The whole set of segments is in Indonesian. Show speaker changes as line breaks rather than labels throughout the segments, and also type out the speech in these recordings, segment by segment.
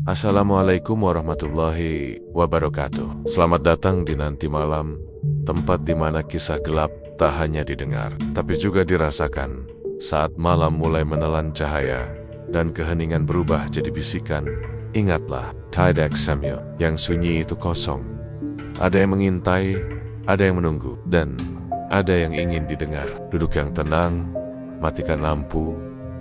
Assalamualaikum warahmatullahi wabarakatuh. Selamat datang di Nanti Malam, tempat di mana kisah gelap tak hanya didengar, tapi juga dirasakan. Saat malam mulai menelan cahaya dan keheningan berubah jadi bisikan, ingatlah, tidak Samuel, yang sunyi itu kosong. Ada yang mengintai, ada yang menunggu, dan ada yang ingin didengar. Duduk yang tenang, matikan lampu,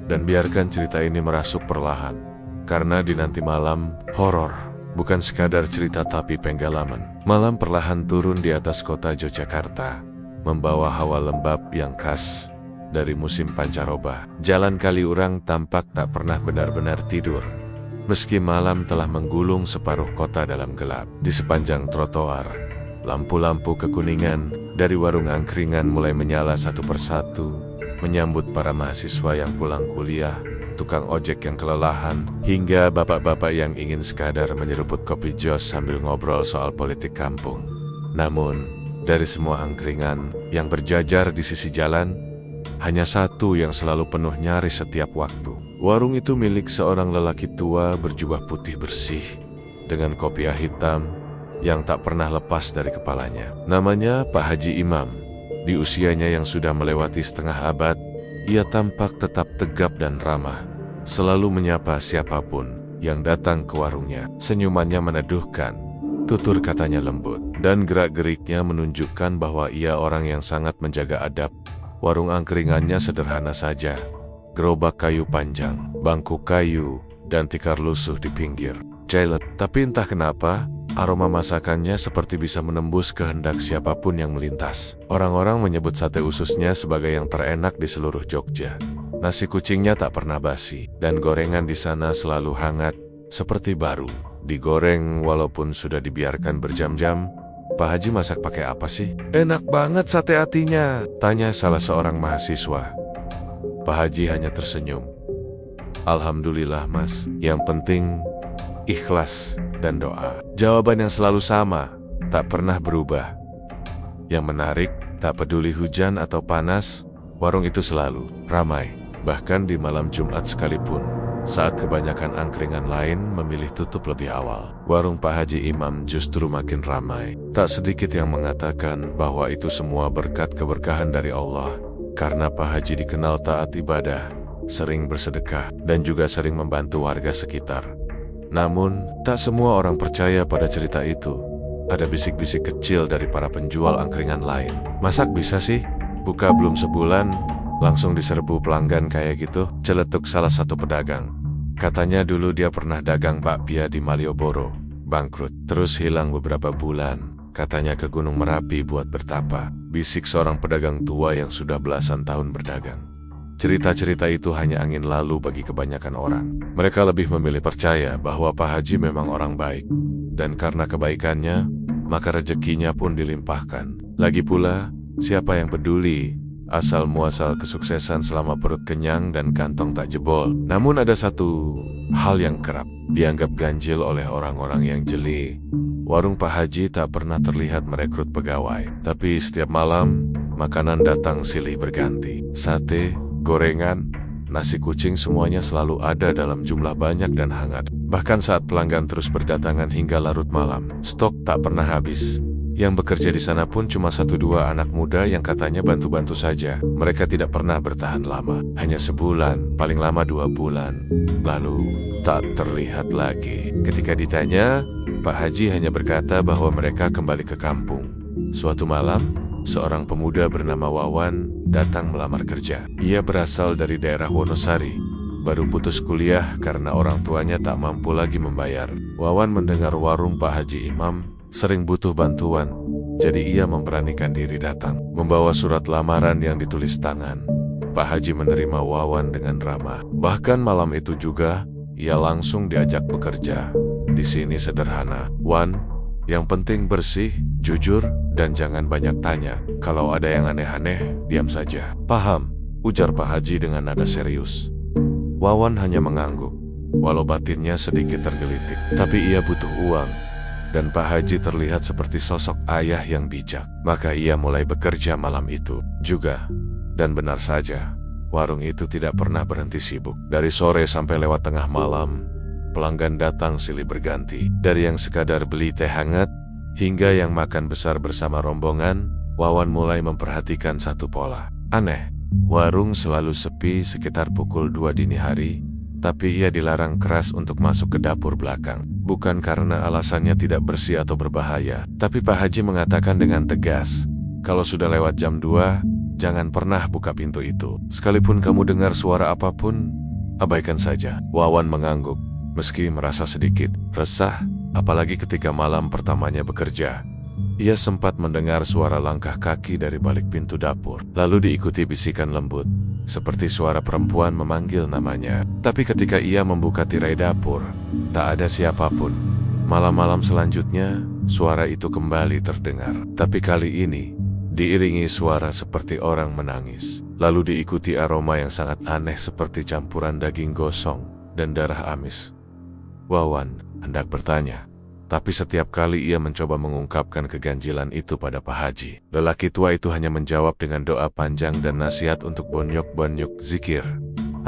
dan biarkan cerita ini merasuk perlahan. Karena di Nanti Malam, horor bukan sekadar cerita tapi penggalaman. Malam perlahan turun di atas kota Yogyakarta, membawa hawa lembab yang khas dari musim pancaroba. Jalan Kaliurang tampak tak pernah benar-benar tidur. Meski malam telah menggulung separuh kota dalam gelap. Di sepanjang trotoar, lampu-lampu kekuningan dari warung angkringan mulai menyala satu persatu, menyambut para mahasiswa yang pulang kuliah, tukang ojek yang kelelahan, hingga bapak-bapak yang ingin sekadar menyeruput kopi jos sambil ngobrol soal politik kampung. Namun, dari semua angkringan yang berjajar di sisi jalan, hanya satu yang selalu penuh nyari setiap waktu. Warung itu milik seorang lelaki tua berjubah putih bersih, dengan kopiah hitam yang tak pernah lepas dari kepalanya. Namanya Pak Haji Imam. Di usianya yang sudah melewati setengah abad, ia tampak tetap tegap dan ramah, selalu menyapa siapapun yang datang ke warungnya. Senyumannya meneduhkan, tutur katanya lembut, dan gerak-geriknya menunjukkan bahwa ia orang yang sangat menjaga adab. Warung angkringannya sederhana saja, gerobak kayu panjang, bangku kayu, dan tikar lusuh di pinggir. Jailet, tapi entah kenapa, aroma masakannya seperti bisa menembus kehendak siapapun yang melintas. Orang-orang menyebut sate ususnya sebagai yang terenak di seluruh Jogja. Nasi kucingnya tak pernah basi, dan gorengan di sana selalu hangat, seperti baru. Digoreng walaupun sudah dibiarkan berjam-jam. Pak Haji masak pakai apa sih? Enak banget sate atinya, tanya salah seorang mahasiswa. Pak Haji hanya tersenyum. Alhamdulillah mas, yang penting ikhlas dan doa. Jawaban yang selalu sama, tak pernah berubah. Yang menarik, tak peduli hujan atau panas, warung itu selalu ramai. Bahkan di malam Jumat sekalipun, saat kebanyakan angkringan lain memilih tutup lebih awal, warung Pak Haji Imam justru makin ramai. Tak sedikit yang mengatakan bahwa itu semua berkat keberkahan dari Allah. Karena Pak Haji dikenal taat ibadah, sering bersedekah, dan juga sering membantu warga sekitar. Namun, tak semua orang percaya pada cerita itu. Ada bisik-bisik kecil dari para penjual angkringan lain. Masak bisa sih? Buka belum sebulan, langsung diserbu pelanggan kayak gitu? Celetuk salah satu pedagang. Katanya dulu dia pernah dagang bakpia di Malioboro, bangkrut, terus hilang beberapa bulan. Katanya ke Gunung Merapi buat bertapa. Bisik seorang pedagang tua yang sudah belasan tahun berdagang. Cerita-cerita itu hanya angin lalu bagi kebanyakan orang. Mereka lebih memilih percaya bahwa Pak Haji memang orang baik. Dan karena kebaikannya, maka rezekinya pun dilimpahkan. Lagi pula, siapa yang peduli asal muasal kesuksesan selama perut kenyang dan kantong tak jebol. Namun ada satu hal yang kerap dianggap ganjil oleh orang-orang yang jeli. Warung Pak Haji tak pernah terlihat merekrut pegawai. Tapi setiap malam, makanan datang silih berganti. Sate, gorengan, nasi kucing semuanya selalu ada dalam jumlah banyak dan hangat. Bahkan saat pelanggan terus berdatangan hingga larut malam, stok tak pernah habis. Yang bekerja di sana pun cuma 1-2 anak muda yang katanya bantu-bantu saja. Mereka tidak pernah bertahan lama, hanya sebulan, paling lama 2 bulan. Lalu, tak terlihat lagi. Ketika ditanya, Pak Haji hanya berkata bahwa mereka kembali ke kampung. Suatu malam, seorang pemuda bernama Wawan datang melamar kerja. Ia berasal dari daerah Wonosari, baru putus kuliah karena orang tuanya tak mampu lagi membayar. Wawan mendengar warung Pak Haji Imam sering butuh bantuan, jadi ia memberanikan diri datang, membawa surat lamaran yang ditulis tangan. Pak Haji menerima Wawan dengan ramah. Bahkan malam itu juga, ia langsung diajak bekerja. Di sini sederhana, Wan, yang penting bersih, jujur, dan jangan banyak tanya. Kalau ada yang aneh-aneh, diam saja. Paham, ujar Pak Haji dengan nada serius. Wawan hanya mengangguk, walau batinnya sedikit tergelitik. Tapi ia butuh uang, dan Pak Haji terlihat seperti sosok ayah yang bijak. Maka ia mulai bekerja malam itu juga. Dan benar saja, warung itu tidak pernah berhenti sibuk. Dari sore sampai lewat tengah malam, pelanggan datang silih berganti. Dari yang sekadar beli teh hangat, hingga yang makan besar bersama rombongan, Wawan mulai memperhatikan satu pola. Aneh, warung selalu sepi sekitar pukul 2 dini hari, tapi ia dilarang keras untuk masuk ke dapur belakang. Bukan karena alasannya tidak bersih atau berbahaya, tapi Pak Haji mengatakan dengan tegas, kalau sudah lewat jam 2, jangan pernah buka pintu itu. Sekalipun kamu dengar suara apapun, abaikan saja. Wawan mengangguk, meski merasa sedikit resah, apalagi ketika malam pertamanya bekerja. Ia sempat mendengar suara langkah kaki dari balik pintu dapur, lalu diikuti bisikan lembut, seperti suara perempuan memanggil namanya. Tapi ketika ia membuka tirai dapur, tak ada siapapun. Malam-malam selanjutnya, suara itu kembali terdengar. Tapi kali ini, diiringi suara seperti orang menangis, lalu diikuti aroma yang sangat aneh seperti campuran daging gosong dan darah amis. Wawan hendak bertanya, tapi setiap kali ia mencoba mengungkapkan keganjilan itu pada Pak Haji, lelaki tua itu hanya menjawab dengan doa panjang dan nasihat untuk bonyok-bonyok zikir.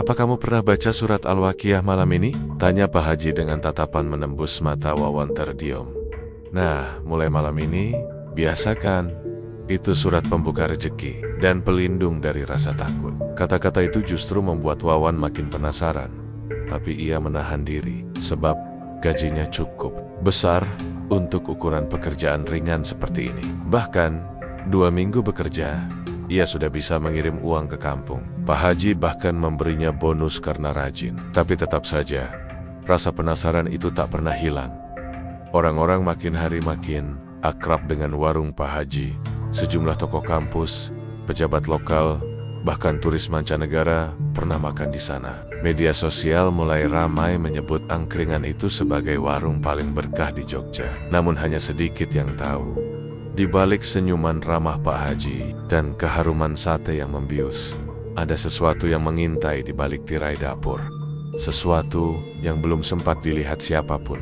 Apa kamu pernah baca surat Al-Waqiah malam ini? Tanya Pak Haji dengan tatapan menembus mata. Wawan terdiam. Nah, mulai malam ini, biasakan. Itu surat pembuka rezeki dan pelindung dari rasa takut. Kata-kata itu justru membuat Wawan makin penasaran. Tapi ia menahan diri, sebab gajinya cukup besar untuk ukuran pekerjaan ringan seperti ini. Bahkan, 2 minggu bekerja, ia sudah bisa mengirim uang ke kampung. Pak Haji bahkan memberinya bonus karena rajin. Tapi tetap saja, rasa penasaran itu tak pernah hilang. Orang-orang makin hari makin akrab dengan warung Pak Haji. Sejumlah tokoh kampus, pejabat lokal, bahkan turis mancanegara pernah makan di sana. Media sosial mulai ramai menyebut angkringan itu sebagai warung paling berkah di Jogja. Namun hanya sedikit yang tahu, di balik senyuman ramah Pak Haji dan keharuman sate yang membius, ada sesuatu yang mengintai di balik tirai dapur. Sesuatu yang belum sempat dilihat siapapun.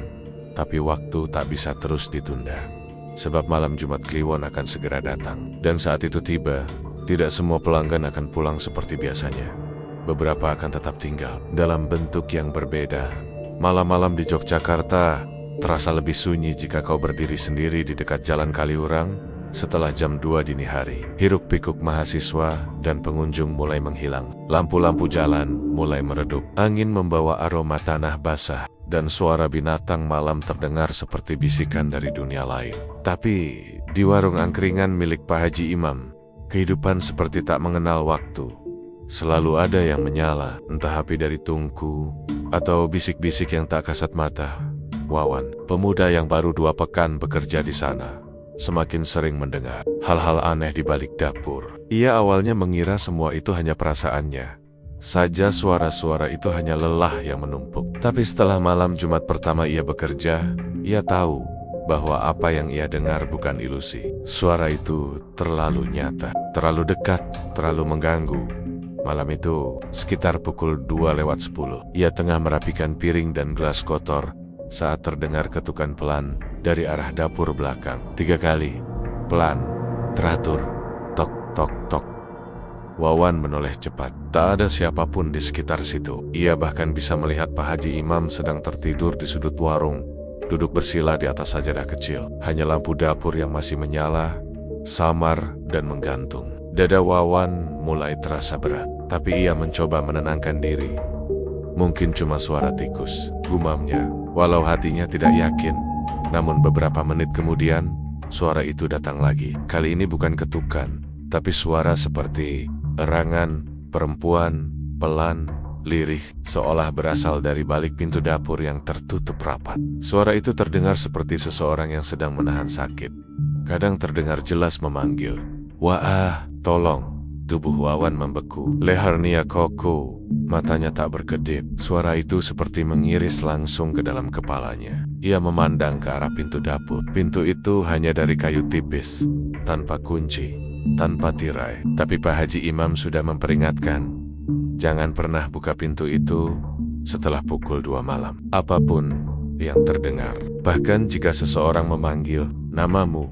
Tapi waktu tak bisa terus ditunda. Sebab malam Jumat Kliwon akan segera datang. Dan saat itu tiba, tidak semua pelanggan akan pulang seperti biasanya. Beberapa akan tetap tinggal dalam bentuk yang berbeda. Malam-malam di Yogyakarta terasa lebih sunyi jika kau berdiri sendiri di dekat Jalan Kaliurang setelah jam 2 dini hari. Hiruk-pikuk mahasiswa dan pengunjung mulai menghilang. Lampu-lampu jalan mulai meredup. Angin membawa aroma tanah basah dan suara binatang malam terdengar seperti bisikan dari dunia lain. Tapi di warung angkringan milik Pak Haji Imam, kehidupan seperti tak mengenal waktu. Selalu ada yang menyala, entah api dari tungku atau bisik-bisik yang tak kasat mata. Wawan, pemuda yang baru 2 pekan bekerja di sana, semakin sering mendengar hal-hal aneh di balik dapur. Ia awalnya mengira semua itu hanya perasaannya saja, suara-suara itu hanya lelah yang menumpuk. Tapi setelah malam Jumat pertama ia bekerja, ia tahu bahwa apa yang ia dengar bukan ilusi. Suara itu terlalu nyata, terlalu dekat, terlalu mengganggu. Malam itu, sekitar pukul 2:10, ia tengah merapikan piring dan gelas kotor saat terdengar ketukan pelan dari arah dapur belakang. 3 kali, pelan, teratur, tok, tok, tok. Wawan menoleh cepat. Tak ada siapapun di sekitar situ. Ia bahkan bisa melihat Pak Haji Imam sedang tertidur di sudut warung, duduk bersila di atas sajadah kecil. Hanya lampu dapur yang masih menyala, samar dan menggantung. Dada Wawan mulai terasa berat, tapi ia mencoba menenangkan diri. Mungkin cuma suara tikus, gumamnya, walau hatinya tidak yakin. Namun beberapa menit kemudian, suara itu datang lagi. Kali ini bukan ketukan, tapi suara seperti erangan perempuan, pelan, lirih, seolah berasal dari balik pintu dapur yang tertutup rapat. Suara itu terdengar seperti seseorang yang sedang menahan sakit. Kadang terdengar jelas memanggil, "Wah, tolong." Tubuh Wawan membeku. Lehernya kaku, matanya tak berkedip. Suara itu seperti mengiris langsung ke dalam kepalanya. Ia memandang ke arah pintu dapur. Pintu itu hanya dari kayu tipis, tanpa kunci, tanpa tirai. Tapi Pak Haji Imam sudah memperingatkan, jangan pernah buka pintu itu setelah pukul 2 malam. Apapun yang terdengar, bahkan jika seseorang memanggil namamu.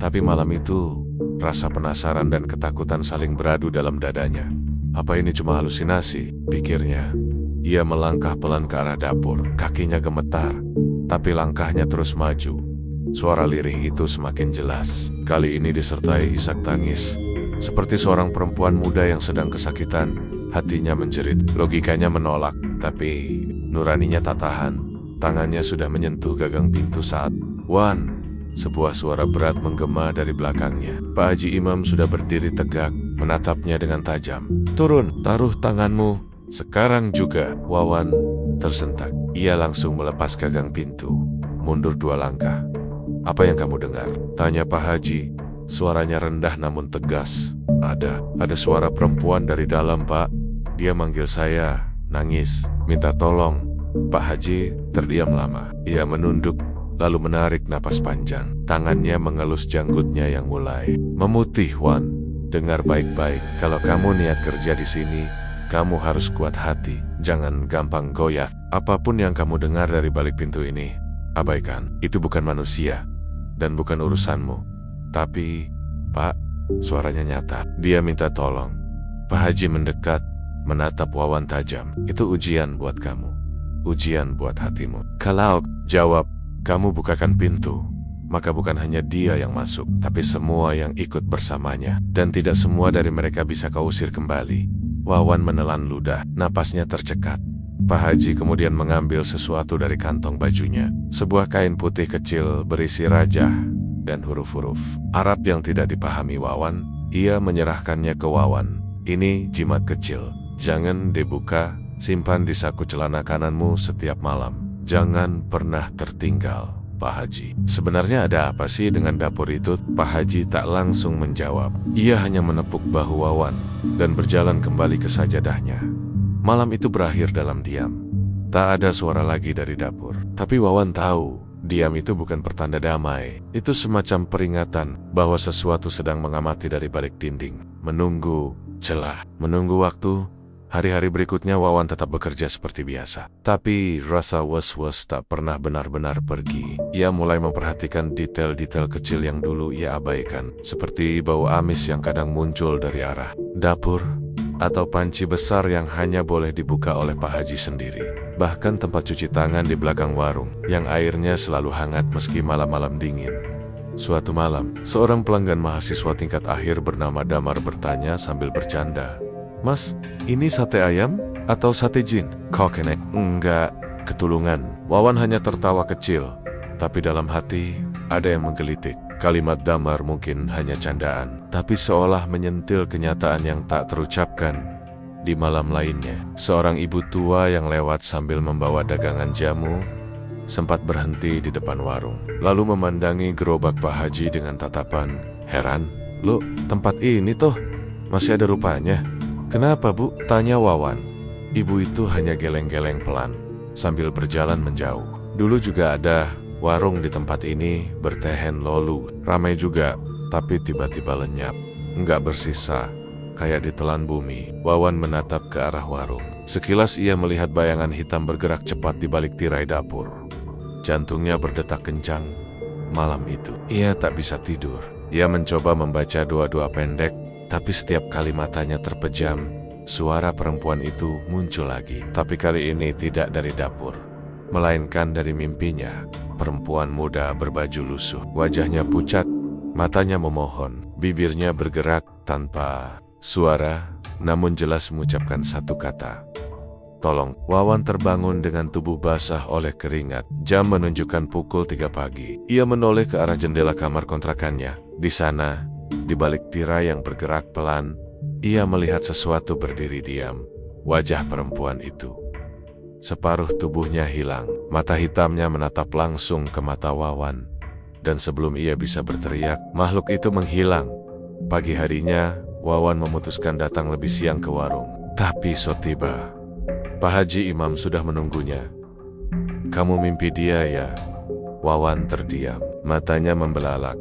Tapi malam itu, rasa penasaran dan ketakutan saling beradu dalam dadanya. Apa ini cuma halusinasi? Pikirnya. Ia melangkah pelan ke arah dapur. Kakinya gemetar, tapi langkahnya terus maju. Suara lirih itu semakin jelas. Kali ini disertai isak tangis. Seperti seorang perempuan muda yang sedang kesakitan, hatinya menjerit. Logikanya menolak, tapi nuraninya tak tahan. Tangannya sudah menyentuh gagang pintu saat "Wan!" Sebuah suara berat menggema dari belakangnya. Pak Haji Imam sudah berdiri tegak, menatapnya dengan tajam. "Turun, taruh tanganmu. Sekarang juga." Wawan tersentak. Ia langsung melepas gagang pintu, mundur 2 langkah. "Apa yang kamu dengar?" tanya Pak Haji. Suaranya rendah namun tegas. Ada suara perempuan dari dalam, Pak. Dia manggil saya, nangis, minta tolong." Pak Haji terdiam lama. Ia menunduk, lalu menarik napas panjang. Tangannya mengelus janggutnya yang mulai memutih. "Wan, dengar baik-baik. Kalau kamu niat kerja di sini, kamu harus kuat hati. Jangan gampang goyah. Apapun yang kamu dengar dari balik pintu ini, abaikan. Itu bukan manusia dan bukan urusanmu." "Tapi, Pak," suaranya nyata. Dia minta tolong. Pak Haji mendekat, menatap Wawan tajam. "Itu ujian buat kamu. Ujian buat hatimu. Kalau jawab, kamu bukakan pintu, maka bukan hanya dia yang masuk, tapi semua yang ikut bersamanya. Dan tidak semua dari mereka bisa kau usir kembali." Wawan menelan ludah, napasnya tercekat. Pak Haji kemudian mengambil sesuatu dari kantong bajunya. Sebuah kain putih kecil berisi rajah dan huruf-huruf Arab yang tidak dipahami Wawan. Ia menyerahkannya ke Wawan. "Ini jimat kecil. Jangan dibuka, simpan di saku celana kananmu setiap malam. Jangan pernah tertinggal, Pak Haji." Sebenarnya ada apa sih dengan dapur itu? Pak Haji tak langsung menjawab. Ia hanya menepuk bahu Wawan dan berjalan kembali ke sajadahnya. Malam itu berakhir dalam diam. Tak ada suara lagi dari dapur. Tapi Wawan tahu, diam itu bukan pertanda damai. Itu semacam peringatan bahwa sesuatu sedang mengamati dari balik dinding. Menunggu celah, menunggu waktu. Hari-hari berikutnya Wawan tetap bekerja seperti biasa. Tapi rasa was-was tak pernah benar-benar pergi. Ia mulai memperhatikan detail-detail kecil yang dulu ia abaikan. Seperti bau amis yang kadang muncul dari arah dapur, atau panci besar yang hanya boleh dibuka oleh Pak Haji sendiri. Bahkan tempat cuci tangan di belakang warung, yang airnya selalu hangat meski malam-malam dingin. Suatu malam, seorang pelanggan mahasiswa tingkat akhir bernama Damar bertanya sambil bercanda, "Mas, ini sate ayam atau sate jin?" "Kok kene?" "Enggak, ketulungan." Wawan hanya tertawa kecil, tapi dalam hati ada yang menggelitik. Kalimat Damar mungkin hanya candaan, tapi seolah menyentil kenyataan yang tak terucapkan. Di malam lainnya, seorang ibu tua yang lewat sambil membawa dagangan jamu sempat berhenti di depan warung, lalu memandangi gerobak Pak Haji dengan tatapan heran. "Loh, tempat ini toh masih ada rupanya." "Kenapa, Bu?" tanya Wawan. Ibu itu hanya geleng-geleng pelan sambil berjalan menjauh. "Dulu juga ada warung di tempat ini, bertehen lolu. Ramai juga, tapi tiba-tiba lenyap. Enggak bersisa, kayak ditelan bumi." Wawan menatap ke arah warung. Sekilas ia melihat bayangan hitam bergerak cepat di balik tirai dapur. Jantungnya berdetak kencang. Malam itu, ia tak bisa tidur. Ia mencoba membaca doa-doa pendek, tapi setiap kali matanya terpejam, suara perempuan itu muncul lagi. Tapi kali ini tidak dari dapur, melainkan dari mimpinya. Perempuan muda berbaju lusuh, wajahnya pucat, matanya memohon, bibirnya bergerak tanpa suara, namun jelas mengucapkan satu kata, "Tolong." Wawan terbangun dengan tubuh basah oleh keringat. Jam menunjukkan pukul 3 pagi. Ia menoleh ke arah jendela kamar kontrakannya. Di sana, di balik tirai yang bergerak pelan, ia melihat sesuatu berdiri diam. Wajah perempuan itu. Separuh tubuhnya hilang. Mata hitamnya menatap langsung ke mata Wawan. Dan sebelum ia bisa berteriak, makhluk itu menghilang. Pagi harinya, Wawan memutuskan datang lebih siang ke warung. Tapi so tiba, Pak Haji Imam sudah menunggunya. "Kamu mimpi dia ya?" Wawan terdiam, matanya membelalak.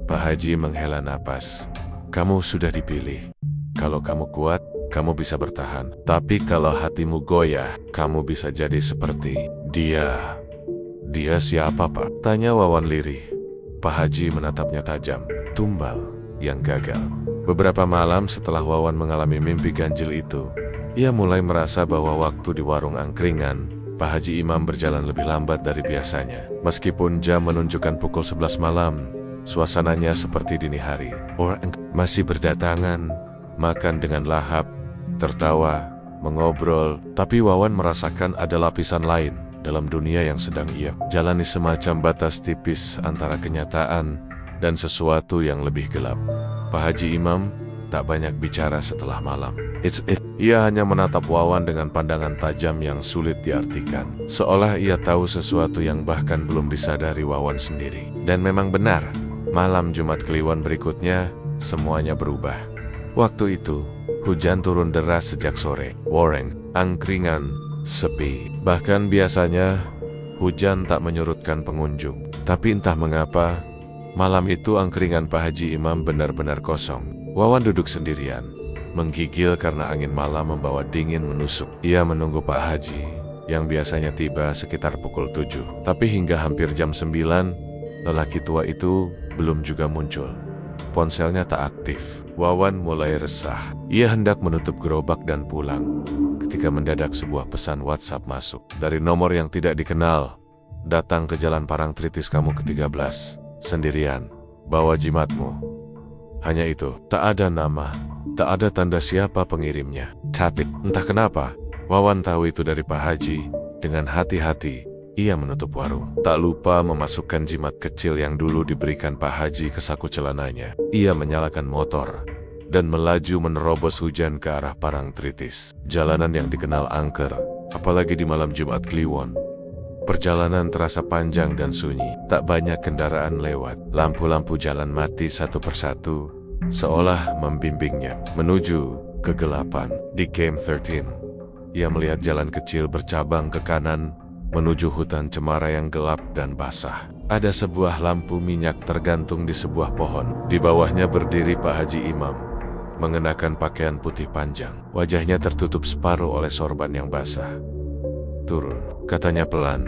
Pak Haji menghela napas. "Kamu sudah dipilih. Kalau kamu kuat, kamu bisa bertahan. Tapi kalau hatimu goyah, kamu bisa jadi seperti dia." "Dia siapa, Pak?" tanya Wawan lirih. Pak Haji menatapnya tajam. "Tumbal yang gagal." Beberapa malam setelah Wawan mengalami mimpi ganjil itu, Ia mulai merasa bahwa waktu di warung angkringan Pak Haji Imam berjalan lebih lambat dari biasanya. Meskipun jam menunjukkan pukul 11 malam, suasananya seperti dini hari. Orang masih berdatangan, makan dengan lahap, tertawa, mengobrol. Tapi Wawan merasakan ada lapisan lain dalam dunia yang sedang ia jalani, semacam batas tipis antara kenyataan dan sesuatu yang lebih gelap. Pak Haji Imam tak banyak bicara setelah malam. Ia hanya menatap Wawan dengan pandangan tajam yang sulit diartikan. Seolah ia tahu sesuatu yang bahkan belum disadari Wawan sendiri. Dan memang benar, malam Jumat Kliwon berikutnya, semuanya berubah. Waktu itu, hujan turun deras sejak sore. Warung angkringan sepi. Bahkan biasanya, hujan tak menyurutkan pengunjung. Tapi entah mengapa, malam itu angkringan Pak Haji Imam benar-benar kosong. Wawan duduk sendirian, menggigil karena angin malam membawa dingin menusuk. Ia menunggu Pak Haji, yang biasanya tiba sekitar pukul 7. Tapi hingga hampir jam 9, lelaki tua itu belum juga muncul. Ponselnya tak aktif. Wawan mulai resah. Ia hendak menutup gerobak dan pulang, ketika mendadak sebuah pesan WhatsApp masuk. Dari nomor yang tidak dikenal. Datang ke Jalan Parangtritis kamu ke-13. Sendirian. Bawa jimatmu. Hanya itu, tak ada nama, tak ada tanda siapa pengirimnya. Tapi, entah kenapa, Wawan tahu itu dari Pak Haji. Dengan hati-hati, ia menutup warung. Tak lupa memasukkan jimat kecil yang dulu diberikan Pak Haji ke saku celananya. Ia menyalakan motor dan melaju menerobos hujan ke arah Parangtritis. Jalanan yang dikenal angker, apalagi di malam Jumat Kliwon. Perjalanan terasa panjang dan sunyi. Tak banyak kendaraan lewat. Lampu-lampu jalan mati satu persatu, seolah membimbingnya menuju kegelapan. Di Camp 13, ia melihat jalan kecil bercabang ke kanan menuju hutan cemara yang gelap dan basah. Ada sebuah lampu minyak tergantung di sebuah pohon. Di bawahnya berdiri Pak Haji Imam, mengenakan pakaian putih panjang. Wajahnya tertutup separuh oleh sorban yang basah. Turun, katanya pelan.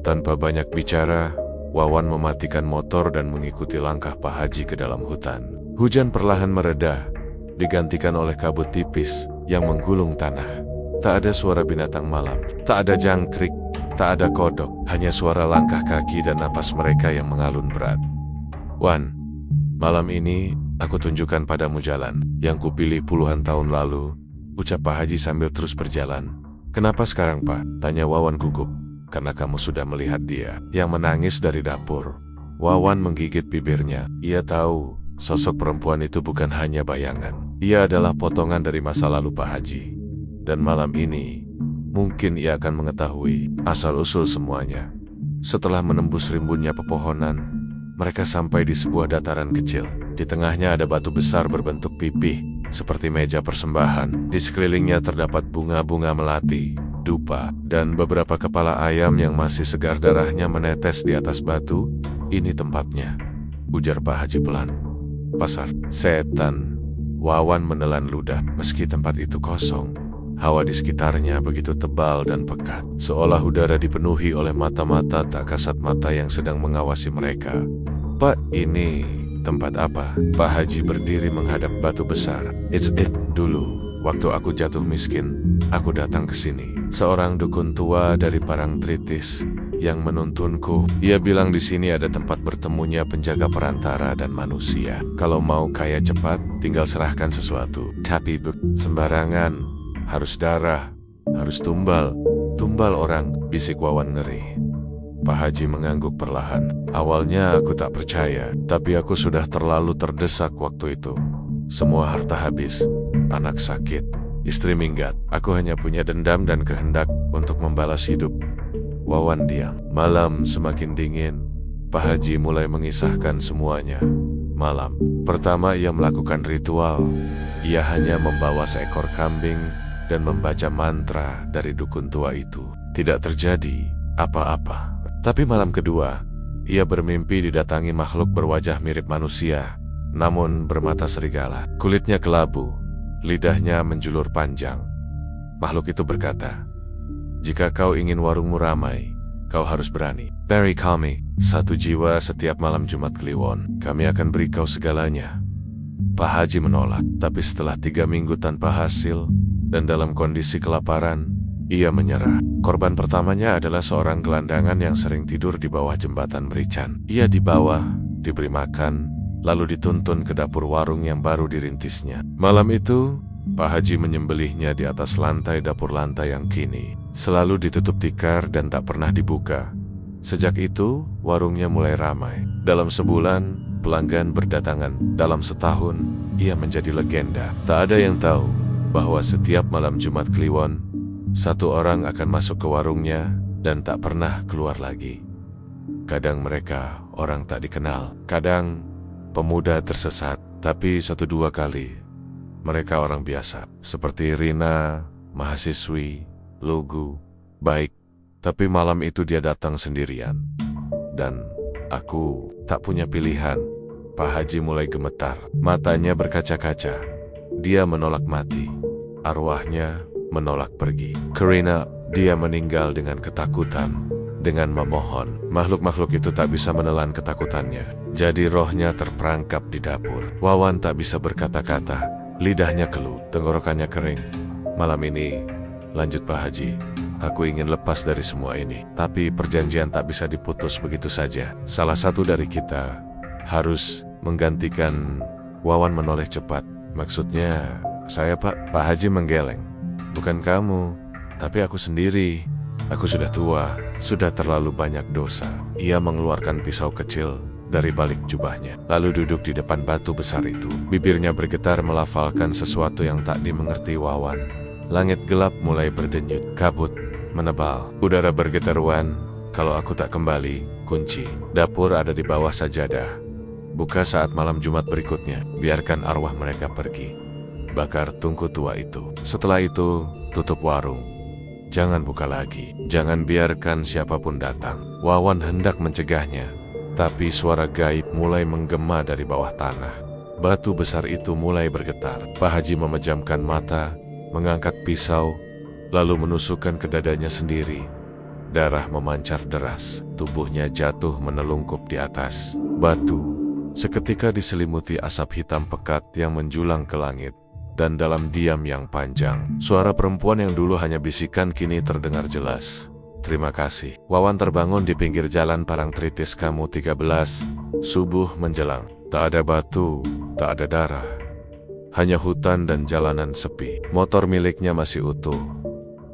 Tanpa banyak bicara, Wawan mematikan motor dan mengikuti langkah Pak Haji ke dalam hutan. Hujan perlahan mereda, digantikan oleh kabut tipis yang menggulung tanah. Tak ada suara binatang malam, tak ada jangkrik, tak ada kodok, hanya suara langkah kaki dan napas mereka yang mengalun berat. Wan, malam ini aku tunjukkan padamu jalan yang kupilih puluhan tahun lalu, ucap Pak Haji sambil terus berjalan. Kenapa sekarang, Pak? Tanya Wawan gugup. Karena kamu sudah melihat dia yang menangis dari dapur. Wawan menggigit bibirnya. Ia tahu sosok perempuan itu bukan hanya bayangan. Ia adalah potongan dari masa lalu Pak Haji. Dan malam ini, mungkin ia akan mengetahui asal-usul semuanya. Setelah menembus rimbunnya pepohonan, mereka sampai di sebuah dataran kecil. Di tengahnya ada batu besar berbentuk pipih, seperti meja persembahan. Di sekelilingnya terdapat bunga-bunga melati, dupa, dan beberapa kepala ayam yang masih segar darahnya menetes di atas batu. Ini tempatnya, ujar Pak Haji pelan. Pasar setan. Wawan menelan ludah. Meski tempat itu kosong, hawa di sekitarnya begitu tebal dan pekat, seolah udara dipenuhi oleh mata-mata tak kasat mata yang sedang mengawasi mereka. Pak, ini tempat apa? Pak Haji berdiri menghadap batu besar. Dulu, waktu aku jatuh miskin, aku datang ke sini. Seorang dukun tua dari Parangtritis yang menuntunku. Ia bilang di sini ada tempat bertemunya penjaga perantara dan manusia. Kalau mau kaya cepat, tinggal serahkan sesuatu. Tapi sembarangan, harus darah, harus tumbal orang, bisik Wawan ngeri. Pak Haji mengangguk perlahan. Awalnya aku tak percaya, tapi aku sudah terlalu terdesak waktu itu. Semua harta habis, anak sakit, istri minggat. Aku hanya punya dendam dan kehendak untuk membalas hidup. Wawan diam. Malam semakin dingin. Pak Haji mulai mengisahkan semuanya. Malam pertama ia melakukan ritual. Ia hanya membawa seekor kambing dan membaca mantra dari dukun tua itu. Tidak terjadi apa-apa. Tapi malam kedua, ia bermimpi didatangi makhluk berwajah mirip manusia, namun bermata serigala. Kulitnya kelabu, lidahnya menjulur panjang. Makhluk itu berkata, "Jika kau ingin warungmu ramai, kau harus berani. Beri kami 1 jiwa setiap malam Jumat Kliwon. Kami akan beri kau segalanya." Pak Haji menolak, tapi setelah 3 minggu tanpa hasil, dan dalam kondisi kelaparan, ia menyerah. Korban pertamanya adalah seorang gelandangan yang sering tidur di bawah jembatan Merican. Ia dibawa, diberi makan, lalu dituntun ke dapur warung yang baru dirintisnya. Malam itu, Pak Haji menyembelihnya di atas lantai dapur lantai yang kini selalu ditutup tikar dan tak pernah dibuka. Sejak itu, warungnya mulai ramai. Dalam sebulan, pelanggan berdatangan. Dalam setahun, ia menjadi legenda. Tak ada yang tahu bahwa setiap malam Jumat Kliwon, satu orang akan masuk ke warungnya dan tak pernah keluar lagi. Kadang mereka orang tak dikenal, kadang pemuda tersesat, tapi 1-2 kali mereka orang biasa, seperti Rina, mahasiswi, lugu, baik. Tapi malam itu dia datang sendirian. Dan aku tak punya pilihan. Pak Haji mulai gemetar. Matanya berkaca-kaca. Dia menolak mati. Arwahnya menolak pergi. Karena dia meninggal dengan ketakutan. Dengan memohon. Makhluk-makhluk itu tak bisa menelan ketakutannya. Jadi rohnya terperangkap di dapur. Wawan tak bisa berkata-kata. Lidahnya keluh. Tenggorokannya kering. Malam ini, lanjut Pak Haji. Aku ingin lepas dari semua ini, tapi perjanjian tak bisa diputus begitu saja. Salah satu dari kita harus menggantikan. Wawan menoleh cepat. Maksudnya, saya Pak. Pak Haji menggeleng. Bukan kamu, tapi aku sendiri. Aku sudah tua, sudah terlalu banyak dosa. Ia mengeluarkan pisau kecil dari balik jubahnya, lalu duduk di depan batu besar itu. Bibirnya bergetar melafalkan sesuatu yang tak dimengerti Wawan. Langit gelap mulai berdenyut, kabut menebal, udara bergetaruan. Kalau aku tak kembali, kunci dapur ada di bawah sajadah. Buka saat malam Jumat berikutnya. Biarkan arwah mereka pergi. Bakar tungku tua itu. Setelah itu, tutup warung. Jangan buka lagi. Jangan biarkan siapapun datang. Wawan hendak mencegahnya, tapi suara gaib mulai menggema dari bawah tanah. Batu besar itu mulai bergetar. Pak Haji memejamkan mata, mengangkat pisau, lalu menusukkan ke dadanya sendiri. Darah memancar deras, tubuhnya jatuh menelungkup di atas batu. Seketika diselimuti asap hitam pekat yang menjulang ke langit. Dan dalam diam yang panjang, suara perempuan yang dulu hanya bisikan kini terdengar jelas. Terima kasih. Wawan terbangun di pinggir jalan Parangtritis Kamu 13. Subuh menjelang. Tak ada batu, tak ada darah. Hanya hutan dan jalanan sepi. Motor miliknya masih utuh.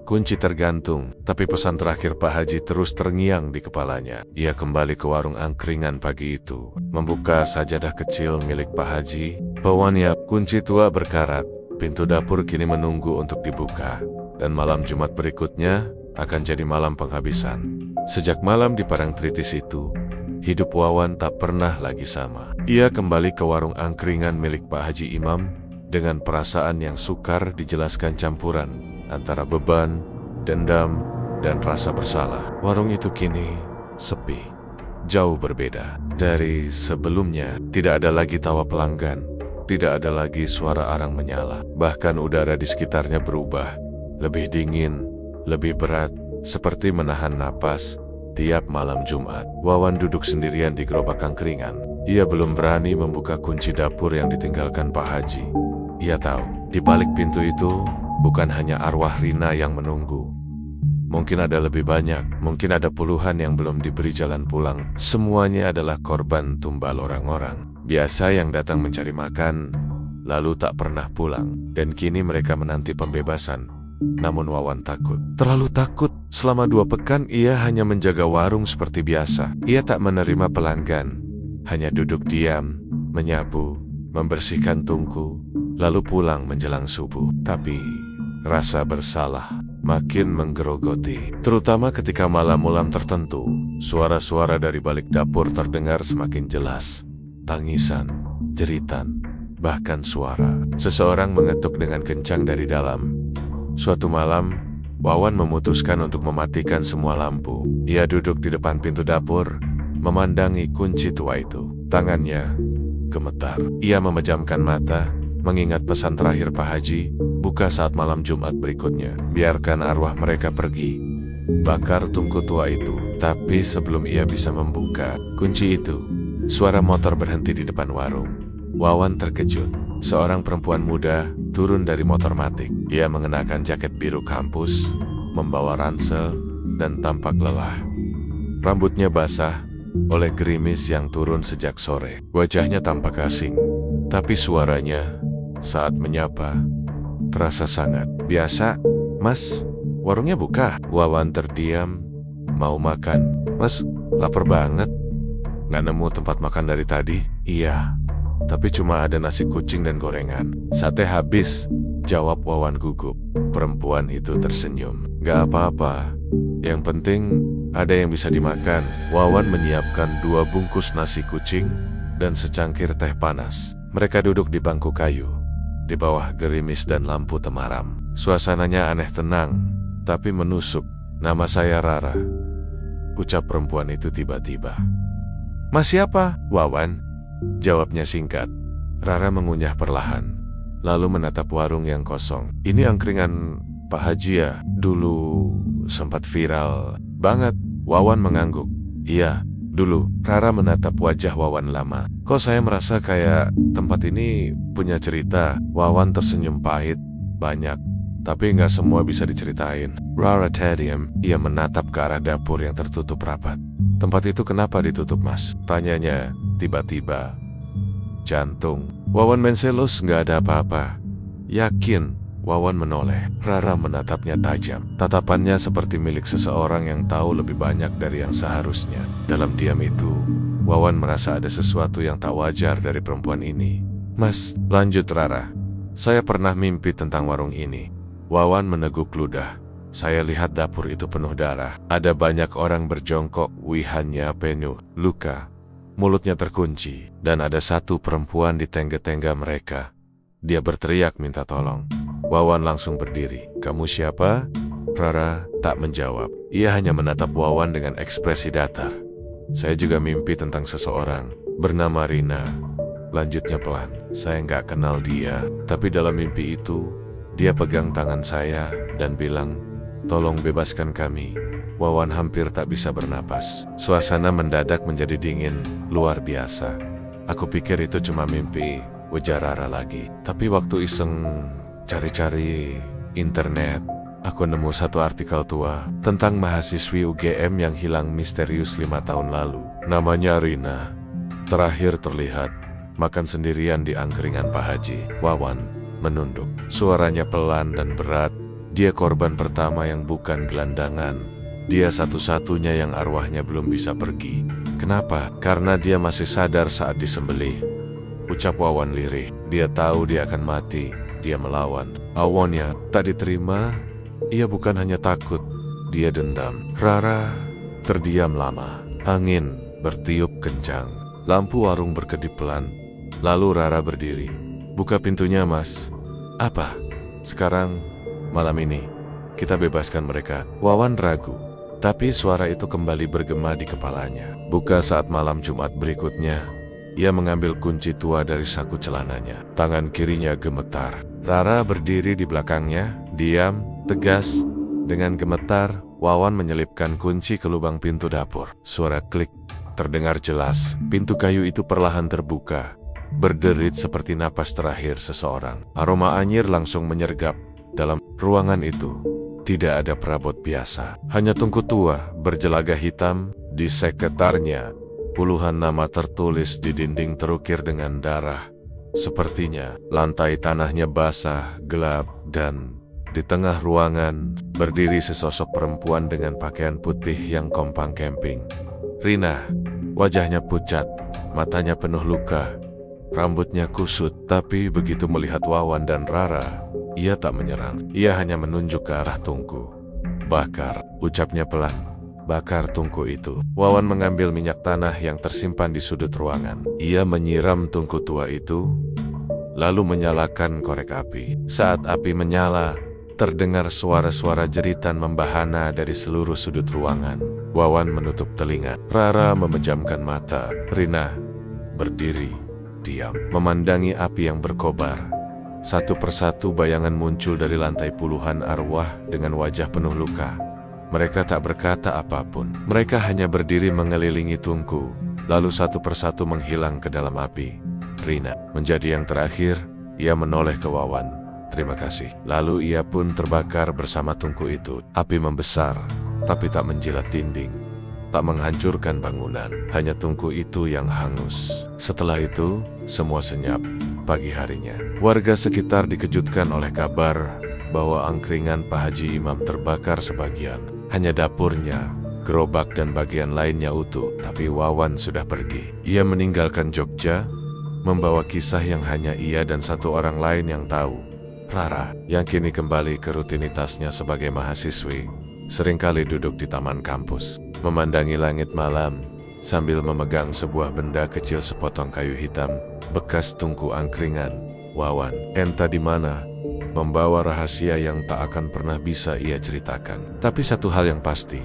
Kunci tergantung, tapi pesan terakhir Pak Haji terus terngiang di kepalanya. Ia kembali ke warung angkringan pagi itu, membuka sajadah kecil milik Pak Haji. Bawaannya, kunci tua berkarat. Pintu dapur kini menunggu untuk dibuka. Dan malam Jumat berikutnya akan jadi malam penghabisan. Sejak malam di Parangtritis itu, hidup Wawan tak pernah lagi sama. Ia kembali ke warung angkringan milik Pak Haji Imam dengan perasaan yang sukar dijelaskan, campuran antara beban, dendam, dan rasa bersalah. Warung itu kini sepi, jauh berbeda dari sebelumnya. Tidak ada lagi tawa pelanggan, tidak ada lagi suara arang menyala. Bahkan udara di sekitarnya berubah, lebih dingin, lebih berat, seperti menahan napas. Tiap malam Jumat, Wawan duduk sendirian di gerobak angkringan. Ia belum berani membuka kunci dapur yang ditinggalkan Pak Haji. Ia tahu, di balik pintu itu bukan hanya arwah Rina yang menunggu. Mungkin ada lebih banyak, mungkin ada puluhan yang belum diberi jalan pulang. Semuanya adalah korban tumbal orang-orang biasa yang datang mencari makan, lalu tak pernah pulang. Dan kini mereka menanti pembebasan. Namun Wawan takut, terlalu takut. Selama 2 pekan ia hanya menjaga warung seperti biasa. Ia tak menerima pelanggan, hanya duduk diam, menyapu, membersihkan tungku, lalu pulang menjelang subuh. Tapi rasa bersalah makin menggerogoti, terutama ketika malam-malam tertentu. Suara-suara dari balik dapur terdengar semakin jelas. Tangisan, jeritan, bahkan suara seseorang mengetuk dengan kencang dari dalam. Suatu malam, Wawan memutuskan untuk mematikan semua lampu. Ia duduk di depan pintu dapur, memandangi kunci tua itu. Tangannya gemetar. Ia memejamkan mata, mengingat pesan terakhir Pak Haji, buka saat malam Jumat berikutnya. Biarkan arwah mereka pergi. Bakar tungku tua itu. Tapi sebelum ia bisa membuka kunci itu, suara motor berhenti di depan warung. Wawan terkejut. Seorang perempuan muda, turun dari motor matic. Ia mengenakan jaket biru kampus, membawa ransel, dan tampak lelah. Rambutnya basah oleh gerimis yang turun sejak sore. Wajahnya tampak asing, tapi suaranya saat menyapa terasa sangat biasa. "Mas, warungnya buka?" Wawan terdiam. "Mau makan?" "Mas, lapar banget. Nggak nemu tempat makan dari tadi?" "Iya, tapi cuma ada nasi kucing dan gorengan." "Sate habis," jawab Wawan gugup. Perempuan itu tersenyum. "Gak apa-apa, yang penting ada yang bisa dimakan." Wawan menyiapkan 2 bungkus nasi kucing dan secangkir teh panas. Mereka duduk di bangku kayu, di bawah gerimis dan lampu temaram. Suasananya aneh tenang, tapi menusuk. "Nama saya Rara," ucap perempuan itu tiba-tiba. "Mas siapa?" "Wawan," jawabnya singkat. Rara mengunyah perlahan, lalu menatap warung yang kosong. "Ini angkringan Pak Haji ya? Dulu sempat viral banget." Wawan mengangguk. "Iya, dulu." Rara menatap wajah Wawan lama. "Kok saya merasa kayak tempat ini punya cerita?" Wawan tersenyum pahit. "Banyak, tapi nggak semua bisa diceritain." Rara terdiam. Ia menatap ke arah dapur yang tertutup rapat. "Tempat itu kenapa ditutup, Mas?" tanyanya tiba-tiba. "Jantung." Wawan menselus. "Nggak ada apa-apa." "Yakin?" Wawan menoleh. Rara menatapnya tajam. Tatapannya seperti milik seseorang yang tahu lebih banyak dari yang seharusnya. Dalam diam itu, Wawan merasa ada sesuatu yang tak wajar dari perempuan ini. "Mas," lanjut Rara, "saya pernah mimpi tentang warung ini." Wawan meneguk ludah. "Saya lihat dapur itu penuh darah. Ada banyak orang berjongkok, wajahnya penuh luka. Mulutnya terkunci, dan ada satu perempuan di tengga-tengga mereka. Dia berteriak minta tolong." Wawan langsung berdiri. "Kamu siapa?" Rara tak menjawab. Ia hanya menatap Wawan dengan ekspresi datar. "Saya juga mimpi tentang seseorang bernama Rina," lanjutnya pelan. "Saya nggak kenal dia, tapi dalam mimpi itu, dia pegang tangan saya dan bilang, 'Tolong bebaskan kami.'" Wawan hampir tak bisa bernapas. Suasana mendadak menjadi dingin, luar biasa. "Aku pikir itu cuma mimpi," ujar Rara lagi. "Tapi waktu iseng cari-cari internet, aku nemu satu artikel tua tentang mahasiswi UGM yang hilang misterius 5 tahun lalu. Namanya Rina. Terakhir terlihat makan sendirian di angkringan Pak Haji." Wawan menunduk. Suaranya pelan dan berat. Dia korban pertama yang bukan gelandangan. Dia satu-satunya yang arwahnya belum bisa pergi. "Kenapa?" "Karena dia masih sadar saat disembelih," ucap Wawan lirih. "Dia tahu dia akan mati. Dia melawan." Awalnya tak diterima. Ia bukan hanya takut, dia dendam. Rara terdiam lama. Angin bertiup kencang. Lampu warung berkedip pelan. Lalu Rara berdiri. "Buka pintunya, Mas." "Apa?" "Sekarang, malam ini, kita bebaskan mereka." Wawan ragu, tapi suara itu kembali bergema di kepalanya. Buka saat malam Jumat berikutnya. Ia mengambil kunci tua dari saku celananya. Tangan kirinya gemetar. Rara berdiri di belakangnya, diam, tegas. Dengan gemetar, Wawan menyelipkan kunci ke lubang pintu dapur. Suara klik terdengar jelas. Pintu kayu itu perlahan terbuka, berderit seperti napas terakhir seseorang. Aroma anyir langsung menyergap dalam ruangan itu. Tidak ada perabot biasa, hanya tungku tua berjelaga hitam. Di sekitarnya, puluhan nama tertulis di dinding terukir dengan darah. Sepertinya lantai tanahnya basah, gelap, dan di tengah ruangan berdiri sesosok perempuan dengan pakaian putih yang kompang camping. Rina. Wajahnya pucat, matanya penuh luka, rambutnya kusut. Tapi begitu melihat Wawan dan Rara, ia tak menyerang. Ia hanya menunjuk ke arah tungku. "Bakar," ucapnya pelan. "Bakar tungku itu." Wawan mengambil minyak tanah yang tersimpan di sudut ruangan. Ia menyiram tungku tua itu, lalu menyalakan korek api. Saat api menyala, terdengar suara-suara jeritan membahana dari seluruh sudut ruangan. Wawan menutup telinga. Rara memejamkan mata. Rina berdiri, diam, memandangi api yang berkobar. Satu persatu bayangan muncul dari lantai. Puluhan arwah dengan wajah penuh luka. Mereka tak berkata apapun. Mereka hanya berdiri mengelilingi tungku, lalu satu persatu menghilang ke dalam api. Rina menjadi yang terakhir. Ia menoleh ke Wawan. Terima kasih. Lalu ia pun terbakar bersama tungku itu. Api membesar, tapi tak menjilat dinding, tak menghancurkan bangunan. Hanya tungku itu yang hangus. Setelah itu, semua senyap. Pagi harinya, warga sekitar dikejutkan oleh kabar bahwa angkringan Pak Haji Imam terbakar sebagian. Hanya dapurnya, gerobak dan bagian lainnya utuh. Tapi Wawan sudah pergi. Ia meninggalkan Jogja, membawa kisah yang hanya ia dan satu orang lain yang tahu. Rara, yang kini kembali ke rutinitasnya sebagai mahasiswi, seringkali duduk di taman kampus, memandangi langit malam, sambil memegang sebuah benda kecil sepotong kayu hitam, bekas tungku angkringan. Wawan, entah di mana, membawa rahasia yang tak akan pernah bisa ia ceritakan. Tapi satu hal yang pasti,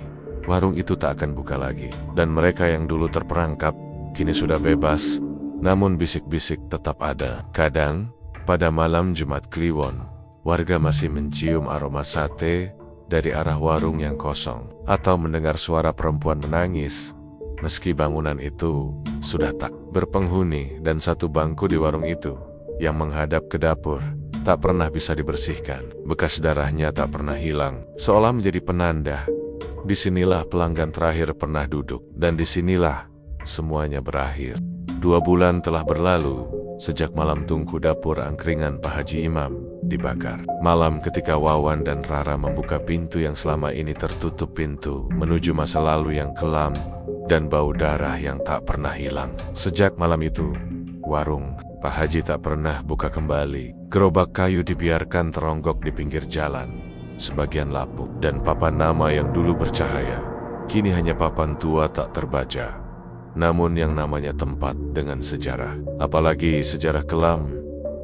warung itu tak akan buka lagi. Dan mereka yang dulu terperangkap, kini sudah bebas. Namun bisik-bisik tetap ada. Kadang, pada malam Jumat Kliwon, warga masih mencium aroma sate dari arah warung yang kosong, atau mendengar suara perempuan menangis, meski bangunan itu sudah tak berpenghuni. Dan satu bangku di warung itu, yang menghadap ke dapur, tak pernah bisa dibersihkan. Bekas darahnya tak pernah hilang, seolah menjadi penanda. Disinilah pelanggan terakhir pernah duduk, dan disinilah semuanya berakhir. 2 bulan telah berlalu sejak malam tungku dapur angkringan Pak Haji Imam dibakar. Malam ketika Wawan dan Rara membuka pintu yang selama ini tertutup pintu, menuju masa lalu yang kelam dan bau darah yang tak pernah hilang. Sejak malam itu, warung Pak Haji tak pernah buka kembali. Gerobak kayu dibiarkan teronggok di pinggir jalan, sebagian lapuk, dan papan nama yang dulu bercahaya, kini hanya papan tua tak terbaca. Namun yang namanya tempat dengan sejarah, apalagi sejarah kelam,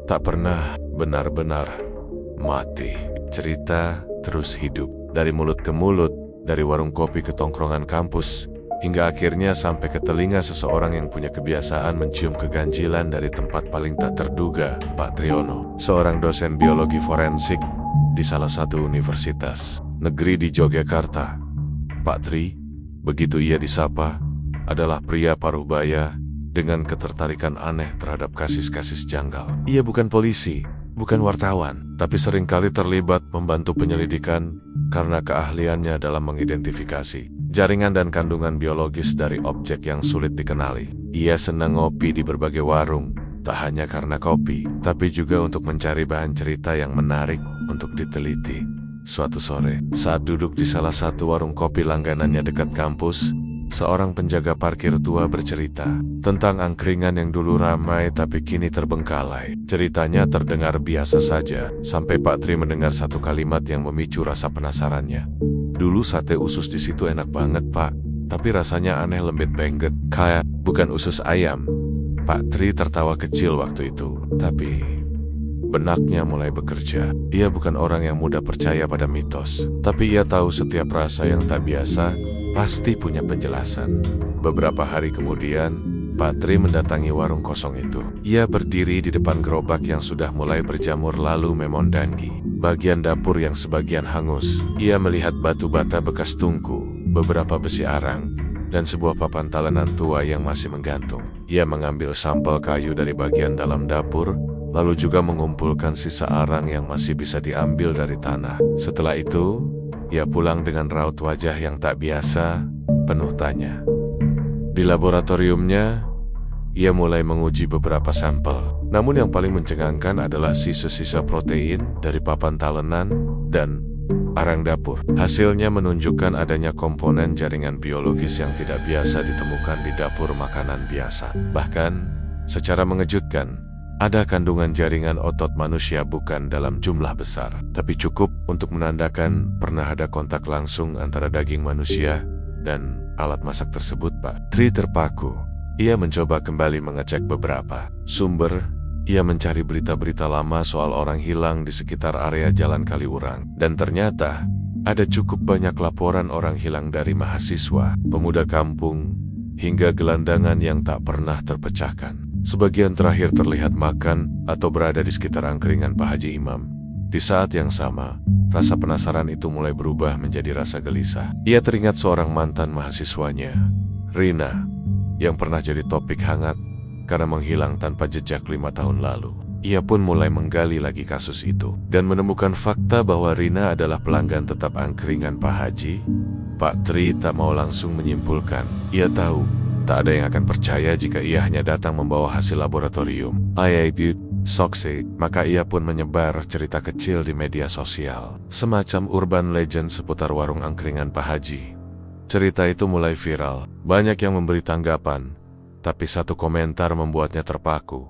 tak pernah benar-benar mati. Cerita terus hidup, dari mulut ke mulut, dari warung kopi ke tongkrongan kampus, hingga akhirnya sampai ke telinga seseorang yang punya kebiasaan mencium keganjilan dari tempat paling tak terduga. Pak Triono, seorang dosen biologi forensik di salah satu universitas negeri di Yogyakarta. Pak Tri, begitu ia disapa, adalah pria paruh baya dengan ketertarikan aneh terhadap kasus-kasus janggal. Ia bukan polisi, bukan wartawan, tapi seringkali terlibat membantu penyelidikan karena keahliannya dalam mengidentifikasi jaringan dan kandungan biologis dari objek yang sulit dikenali. Ia senang ngopi di berbagai warung, tak hanya karena kopi, tapi juga untuk mencari bahan cerita yang menarik untuk diteliti. Suatu sore, saat duduk di salah satu warung kopi langganannya dekat kampus, seorang penjaga parkir tua bercerita tentang angkringan yang dulu ramai tapi kini terbengkalai. Ceritanya terdengar biasa saja, sampai Pak Tri mendengar satu kalimat yang memicu rasa penasarannya. Dulu sate usus di situ enak banget, Pak, tapi rasanya aneh lembut banget, kayak bukan usus ayam. Pak Tri tertawa kecil waktu itu, tapi benaknya mulai bekerja. Ia bukan orang yang mudah percaya pada mitos, tapi ia tahu setiap rasa yang tak biasa pasti punya penjelasan. Beberapa hari kemudian, Pak Tri mendatangi warung kosong itu. Ia berdiri di depan gerobak yang sudah mulai berjamur lalu memondangi bagian dapur yang sebagian hangus. Ia melihat batu bata bekas tungku, beberapa besi arang, dan sebuah papan talenan tua yang masih menggantung. Ia mengambil sampel kayu dari bagian dalam dapur, lalu juga mengumpulkan sisa arang yang masih bisa diambil dari tanah. Setelah itu, ia pulang dengan raut wajah yang tak biasa, penuh tanya. Di laboratoriumnya, ia mulai menguji beberapa sampel. Namun yang paling mencengangkan adalah sisa-sisa protein dari papan talenan dan arang dapur. Hasilnya menunjukkan adanya komponen jaringan biologis yang tidak biasa ditemukan di dapur makanan biasa. Bahkan, secara mengejutkan, ada kandungan jaringan otot manusia bukan dalam jumlah besar, tapi cukup untuk menandakan pernah ada kontak langsung antara daging manusia dan alat masak tersebut. Pak Tri terpaku. Ia mencoba kembali mengecek beberapa sumber. Ia mencari berita-berita lama soal orang hilang di sekitar area Jalan Kaliurang. Dan ternyata, ada cukup banyak laporan orang hilang dari mahasiswa, pemuda kampung, hingga gelandangan yang tak pernah terpecahkan. Sebagian terakhir terlihat makan atau berada di sekitar angkringan Pak Haji Imam. Di saat yang sama, rasa penasaran itu mulai berubah menjadi rasa gelisah. Ia teringat seorang mantan mahasiswanya, Rina, yang pernah jadi topik hangat karena menghilang tanpa jejak 5 tahun lalu. Ia pun mulai menggali lagi kasus itu dan menemukan fakta bahwa Rina adalah pelanggan tetap angkringan Pak Haji. Pak Tri tak mau langsung menyimpulkan. Ia tahu tak ada yang akan percaya jika ia hanya datang membawa hasil laboratorium. Soksi, maka ia pun menyebar cerita kecil di media sosial, semacam urban legend seputar warung angkringan Pak Haji. Cerita itu mulai viral, banyak yang memberi tanggapan, tapi satu komentar membuatnya terpaku.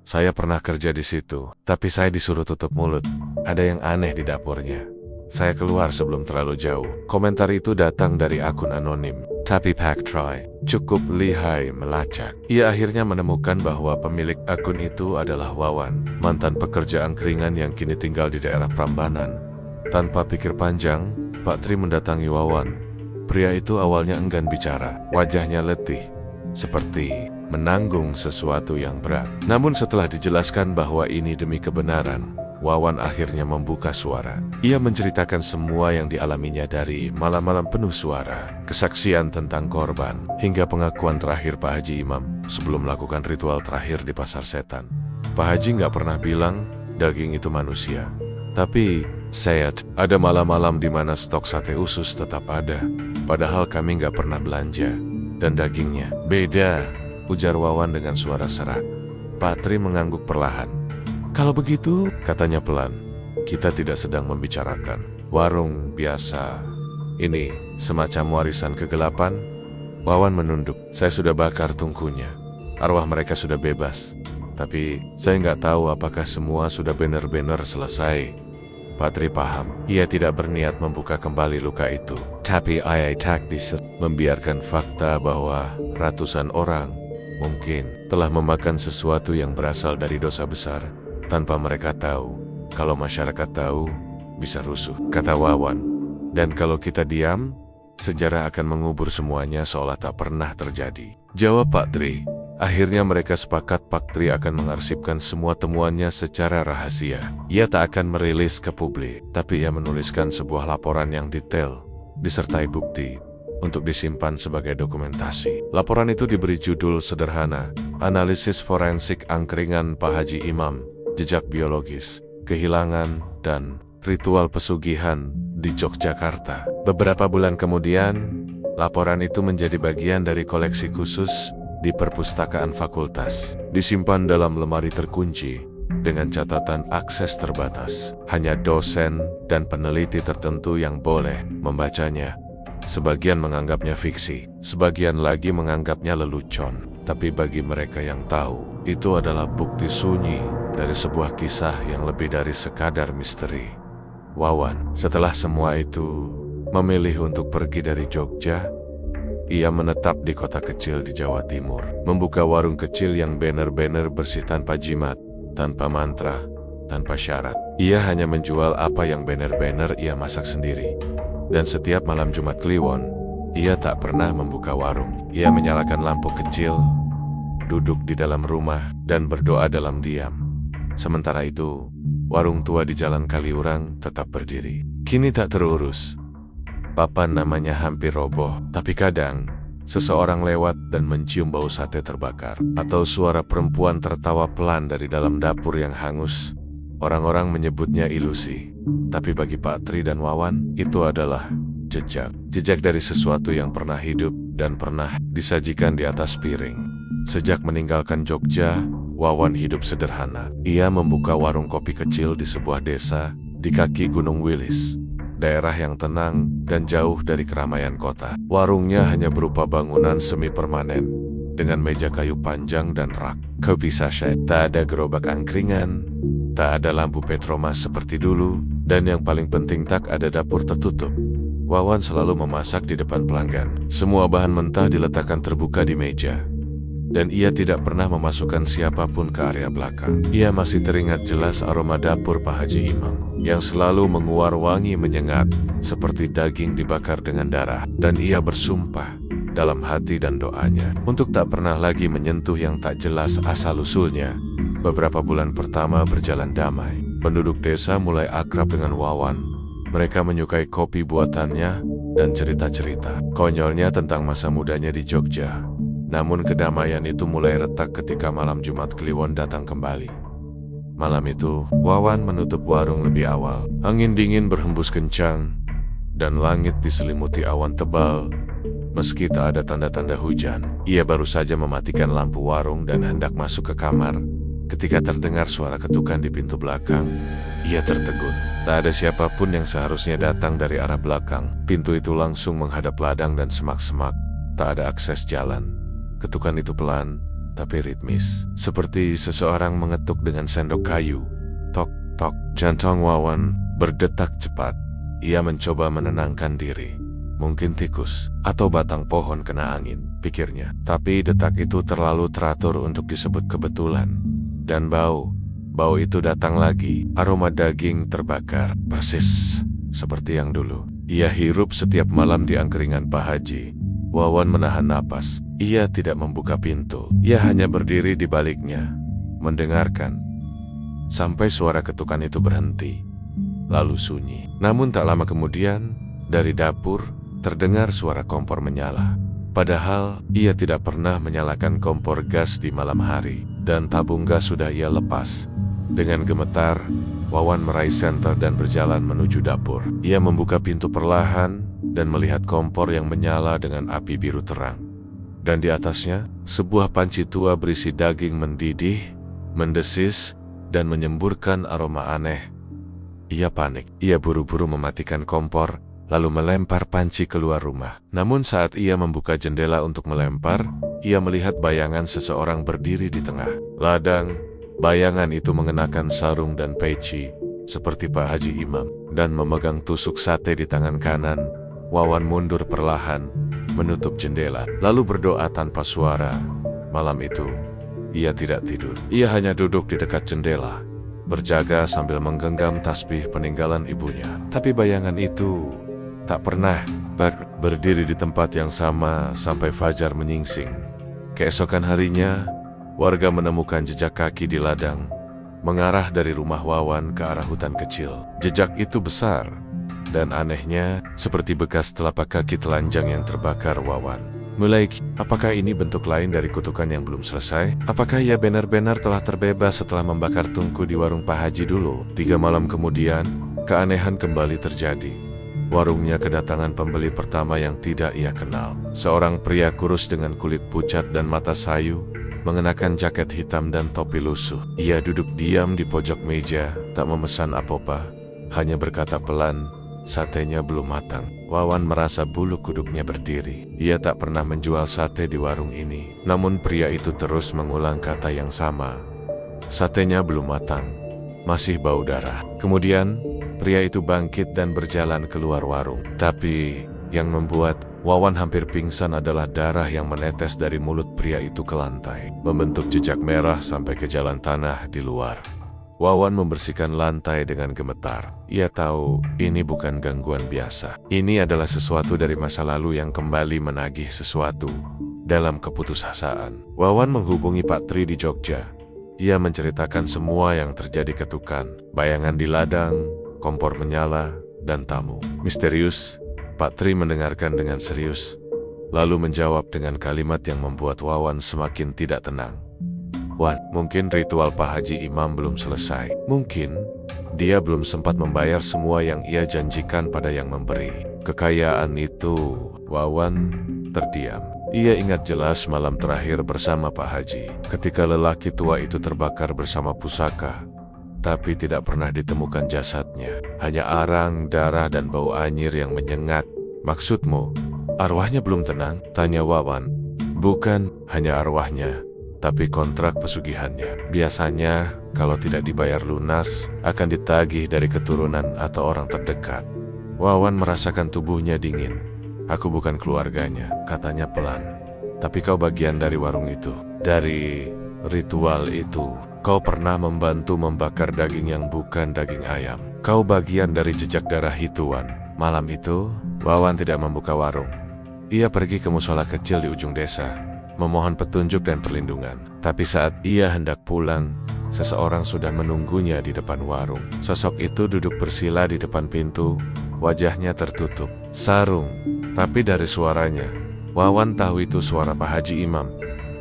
Saya pernah kerja di situ, tapi saya disuruh tutup mulut. Ada yang aneh di dapurnya. Saya keluar sebelum terlalu jauh. Komentar itu datang dari akun anonim. Tapi Pak Troy cukup lihai melacak. Ia akhirnya menemukan bahwa pemilik akun itu adalah Wawan, mantan pekerja angkringan yang kini tinggal di daerah Prambanan. Tanpa pikir panjang, Pak Tri mendatangi Wawan. Pria itu awalnya enggan bicara, wajahnya letih, seperti menanggung sesuatu yang berat. Namun setelah dijelaskan bahwa ini demi kebenaran, Wawan akhirnya membuka suara. Ia menceritakan semua yang dialaminya dari malam-malam penuh suara, kesaksian tentang korban, hingga pengakuan terakhir Pak Haji Imam sebelum melakukan ritual terakhir di Pasar Setan. Pak Haji nggak pernah bilang daging itu manusia. Tapi, ada malam-malam di mana stok sate usus tetap ada, padahal kami nggak pernah belanja. Dan dagingnya beda, ujar Wawan dengan suara serak. Pak Tri mengangguk perlahan. Kalau begitu, katanya pelan, kita tidak sedang membicarakan warung biasa. Ini semacam warisan kegelapan. Wawan menunduk. Saya sudah bakar tungkunya. Arwah mereka sudah bebas. Tapi saya nggak tahu apakah semua sudah benar-benar selesai. Pak Tri paham. Ia tidak berniat membuka kembali luka itu. Tapi ia tak bisa membiarkan fakta bahwa ratusan orang mungkin telah memakan sesuatu yang berasal dari dosa besar tanpa mereka tahu. Kalau masyarakat tahu, bisa rusuh, kata Wawan. Dan kalau kita diam, sejarah akan mengubur semuanya seolah tak pernah terjadi, jawab Pak Tri. Akhirnya mereka sepakat Pak Tri akan mengarsipkan semua temuannya secara rahasia. Ia tak akan merilis ke publik, tapi ia menuliskan sebuah laporan yang detail, disertai bukti, untuk disimpan sebagai dokumentasi. Laporan itu diberi judul sederhana, Analisis Forensik Angkringan Pak Haji Imam, Jejak Biologis, Kehilangan, dan Ritual Pesugihan di Yogyakarta. Beberapa bulan kemudian, laporan itu menjadi bagian dari koleksi khusus di perpustakaan fakultas, disimpan dalam lemari terkunci dengan catatan akses terbatas. Hanya dosen dan peneliti tertentu yang boleh membacanya. Sebagian menganggapnya fiksi, sebagian lagi menganggapnya lelucon. Tapi bagi mereka yang tahu, itu adalah bukti sunyi dari sebuah kisah yang lebih dari sekadar misteri. Wawan, setelah semua itu, memilih untuk pergi dari Jogja. Ia menetap di kota kecil di Jawa Timur, membuka warung kecil yang banner-banner bersih tanpa jimat, tanpa mantra, tanpa syarat. Ia hanya menjual apa yang banner-banner ia masak sendiri. Dan setiap malam Jumat Kliwon, ia tak pernah membuka warung. Ia menyalakan lampu kecil, duduk di dalam rumah, dan berdoa dalam diam. Sementara itu, warung tua di Jalan Kaliurang tetap berdiri. Kini tak terurus. Papan namanya hampir roboh, tapi kadang seseorang lewat dan mencium bau sate terbakar, atau suara perempuan tertawa pelan dari dalam dapur yang hangus. Orang-orang menyebutnya ilusi, tapi bagi Pak Tri dan Wawan, itu adalah jejak. Jejak dari sesuatu yang pernah hidup dan pernah disajikan di atas piring. Sejak meninggalkan Jogja, Wawan hidup sederhana. Ia membuka warung kopi kecil di sebuah desa di kaki Gunung Wilis, daerah yang tenang dan jauh dari keramaian kota. Warungnya hanya berupa bangunan semi permanen dengan meja kayu panjang dan rak. Kopi sachet, tak ada gerobak angkringan, tak ada lampu petromas seperti dulu, dan yang paling penting tak ada dapur tertutup. Wawan selalu memasak di depan pelanggan. Semua bahan mentah diletakkan terbuka di meja, dan ia tidak pernah memasukkan siapapun ke area belakang. Ia masih teringat jelas aroma dapur Pak Haji Imam yang selalu menguar wangi menyengat seperti daging dibakar dengan darah. Dan ia bersumpah dalam hati dan doanya untuk tak pernah lagi menyentuh yang tak jelas asal-usulnya. Beberapa bulan pertama berjalan damai. Penduduk desa mulai akrab dengan Wawan. Mereka menyukai kopi buatannya dan cerita-cerita konyolnya tentang masa mudanya di Jogja. Namun kedamaian itu mulai retak ketika malam Jumat Kliwon datang kembali. Malam itu, Wawan menutup warung lebih awal. Angin dingin berhembus kencang, dan langit diselimuti awan tebal. Meski tak ada tanda-tanda hujan, ia baru saja mematikan lampu warung dan hendak masuk ke kamar. Ketika terdengar suara ketukan di pintu belakang, ia tertegun. Tak ada siapapun yang seharusnya datang dari arah belakang. Pintu itu langsung menghadap ladang dan semak-semak. Tak ada akses jalan. Ketukan itu pelan, tapi ritmis. Seperti seseorang mengetuk dengan sendok kayu. Tok, tok. Jantung Wawan berdetak cepat. Ia mencoba menenangkan diri. Mungkin tikus atau batang pohon kena angin, pikirnya. Tapi detak itu terlalu teratur untuk disebut kebetulan. Dan bau itu datang lagi. Aroma daging terbakar, persis seperti yang dulu. Ia hirup setiap malam di angkringan Pak Haji. Wawan menahan napas. Ia tidak membuka pintu. Ia hanya berdiri di baliknya, mendengarkan. Sampai suara ketukan itu berhenti. Lalu sunyi. Namun tak lama kemudian, dari dapur, terdengar suara kompor menyala. Padahal, ia tidak pernah menyalakan kompor gas di malam hari. Dan tabung gas sudah ia lepas. Dengan gemetar, Wawan meraih senter dan berjalan menuju dapur. Ia membuka pintu perlahan dan melihat kompor yang menyala dengan api biru terang. Dan di atasnya, sebuah panci tua berisi daging mendidih, mendesis, dan menyemburkan aroma aneh. Ia panik. Ia buru-buru mematikan kompor, lalu melempar panci keluar rumah. Namun saat ia membuka jendela untuk melempar, ia melihat bayangan seseorang berdiri di tengah ladang. Bayangan itu mengenakan sarung dan peci, seperti Pak Haji Imam, dan memegang tusuk sate di tangan kanan. Wawan mundur perlahan, menutup jendela, lalu berdoa tanpa suara. Malam itu, ia tidak tidur. Ia hanya duduk di dekat jendela, berjaga sambil menggenggam tasbih peninggalan ibunya. Tapi bayangan itu tak pernah berdiri di tempat yang sama sampai fajar menyingsing. Keesokan harinya, warga menemukan jejak kaki di ladang, mengarah dari rumah Wawan ke arah hutan kecil. Jejak itu besar, dan anehnya, seperti bekas telapak kaki telanjang yang terbakar. Wawan mulai, apakah ini bentuk lain dari kutukan yang belum selesai? Apakah ia benar-benar telah terbebas setelah membakar tungku di warung Pak Haji dulu? 3 malam kemudian, keanehan kembali terjadi. Warungnya kedatangan pembeli pertama yang tidak ia kenal. Seorang pria kurus dengan kulit pucat dan mata sayu, mengenakan jaket hitam dan topi lusuh. Ia duduk diam di pojok meja, tak memesan apa-apa, hanya berkata pelan, "Satenya belum matang." Wawan merasa bulu kuduknya berdiri. Ia tak pernah menjual sate di warung ini. Namun pria itu terus mengulang kata yang sama. "Satenya belum matang, masih bau darah." Kemudian, pria itu bangkit dan berjalan keluar warung. Tapi, yang membuat Wawan hampir pingsan adalah darah yang menetes dari mulut pria itu ke lantai, membentuk jejak merah sampai ke jalan tanah di luar. Wawan membersihkan lantai dengan gemetar. Ia tahu ini bukan gangguan biasa. Ini adalah sesuatu dari masa lalu yang kembali menagih sesuatu dalam keputusasaan. Wawan menghubungi Pak Tri di Jogja. Ia menceritakan semua yang terjadi ketukan, bayangan di ladang, kompor menyala, dan tamu misterius. Pak Tri mendengarkan dengan serius, lalu menjawab dengan kalimat yang membuat Wawan semakin tidak tenang. "Wan, mungkin ritual Pak Haji Imam belum selesai. Mungkin dia belum sempat membayar semua yang ia janjikan pada yang memberi kekayaan itu." Wawan terdiam. Ia ingat jelas malam terakhir bersama Pak Haji, ketika lelaki tua itu terbakar bersama pusaka, tapi tidak pernah ditemukan jasadnya. Hanya arang, darah, dan bau anyir yang menyengat. "Maksudmu, arwahnya belum tenang?" tanya Wawan. "Bukan hanya arwahnya, tapi kontrak pesugihannya. Biasanya, kalau tidak dibayar lunas, akan ditagih dari keturunan atau orang terdekat." Wawan merasakan tubuhnya dingin. "Aku bukan keluarganya," katanya pelan. "Tapi kau bagian dari warung itu, dari ritual itu. Kau pernah membantu membakar daging yang bukan daging ayam. Kau bagian dari jejak darah Hituan." Malam itu, Wawan tidak membuka warung. Ia pergi ke musola kecil di ujung desa, memohon petunjuk dan perlindungan. Tapi saat ia hendak pulang, seseorang sudah menunggunya di depan warung. Sosok itu duduk bersila di depan pintu, wajahnya tertutup sarung. Tapi dari suaranya, Wawan tahu itu suara Pak Haji Imam.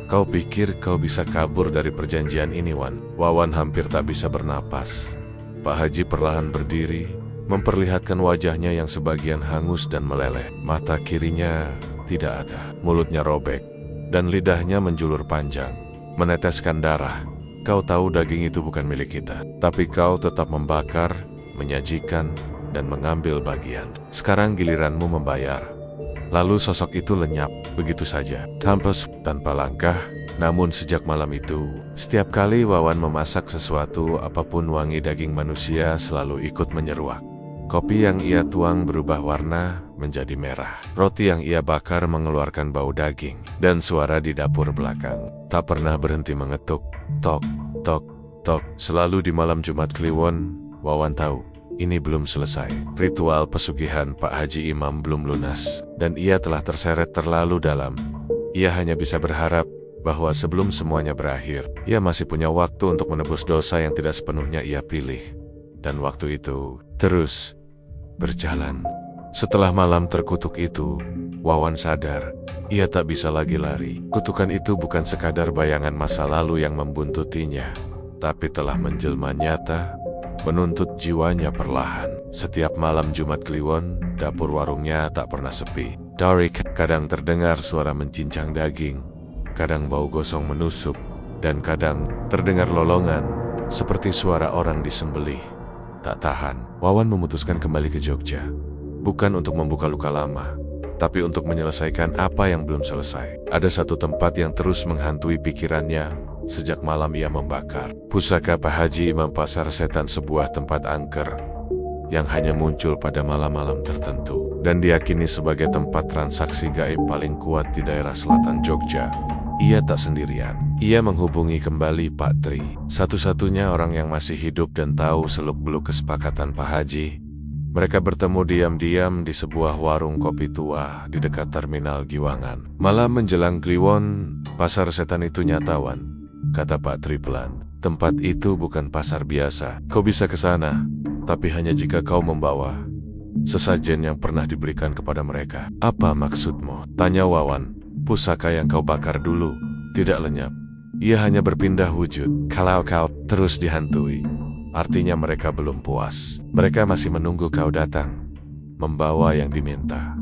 Kau pikir kau bisa kabur dari perjanjian ini, Wan? Wawan hampir tak bisa bernapas. Pak Haji perlahan berdiri, memperlihatkan wajahnya yang sebagian hangus dan meleleh. Mata kirinya tidak ada, mulutnya robek, dan lidahnya menjulur panjang, meneteskan darah. Kau tahu daging itu bukan milik kita, tapi kau tetap membakar, menyajikan, dan mengambil bagian. Sekarang giliranmu membayar. Lalu sosok itu lenyap, begitu saja, tanpa langkah. Namun sejak malam itu, setiap kali Wawan memasak sesuatu, apapun wangi daging manusia selalu ikut menyeruak. Kopi yang ia tuang berubah warna menjadi merah. Roti yang ia bakar mengeluarkan bau daging. Dan suara di dapur belakang tak pernah berhenti mengetuk. Tok, tok, tok. Selalu di malam Jumat Kliwon, Wawan tahu ini belum selesai. Ritual pesugihan Pak Haji Imam belum lunas, dan ia telah terseret terlalu dalam. Ia hanya bisa berharap bahwa sebelum semuanya berakhir, ia masih punya waktu untuk menebus dosa yang tidak sepenuhnya ia pilih. Dan waktu itu terus berjalan. Setelah malam terkutuk itu, Wawan sadar ia tak bisa lagi lari. Kutukan itu bukan sekadar bayangan masa lalu yang membuntutinya, tapi telah menjelma nyata, menuntut jiwanya perlahan. Setiap malam Jumat Kliwon, dapur warungnya tak pernah sepi. Dari kadang terdengar suara mencincang daging, kadang bau gosong menusuk, dan kadang terdengar lolongan seperti suara orang disembelih. Tak tahan, Wawan memutuskan kembali ke Jogja. Bukan untuk membuka luka lama, tapi untuk menyelesaikan apa yang belum selesai. Ada satu tempat yang terus menghantui pikirannya sejak malam ia membakar. Pusaka Pak Haji Imam Pasar Setan, sebuah tempat angker yang hanya muncul pada malam-malam tertentu, dan diyakini sebagai tempat transaksi gaib paling kuat di daerah selatan Jogja. Ia tak sendirian. Ia menghubungi kembali Pak Tri, satu-satunya orang yang masih hidup dan tahu seluk-beluk kesepakatan Pak Haji. Mereka bertemu diam-diam di sebuah warung kopi tua di dekat terminal Giwangan. Malam menjelang Kliwon, pasar setan itu nyata, Wan, kata Pak Tri pelan. Tempat itu bukan pasar biasa. Kau bisa ke sana, tapi hanya jika kau membawa sesajen yang pernah diberikan kepada mereka. Apa maksudmu? Tanya Wawan. Pusaka yang kau bakar dulu tidak lenyap. Ia hanya berpindah wujud. Kalau kau terus dihantui, artinya mereka belum puas. Mereka masih menunggu kau datang, membawa yang diminta.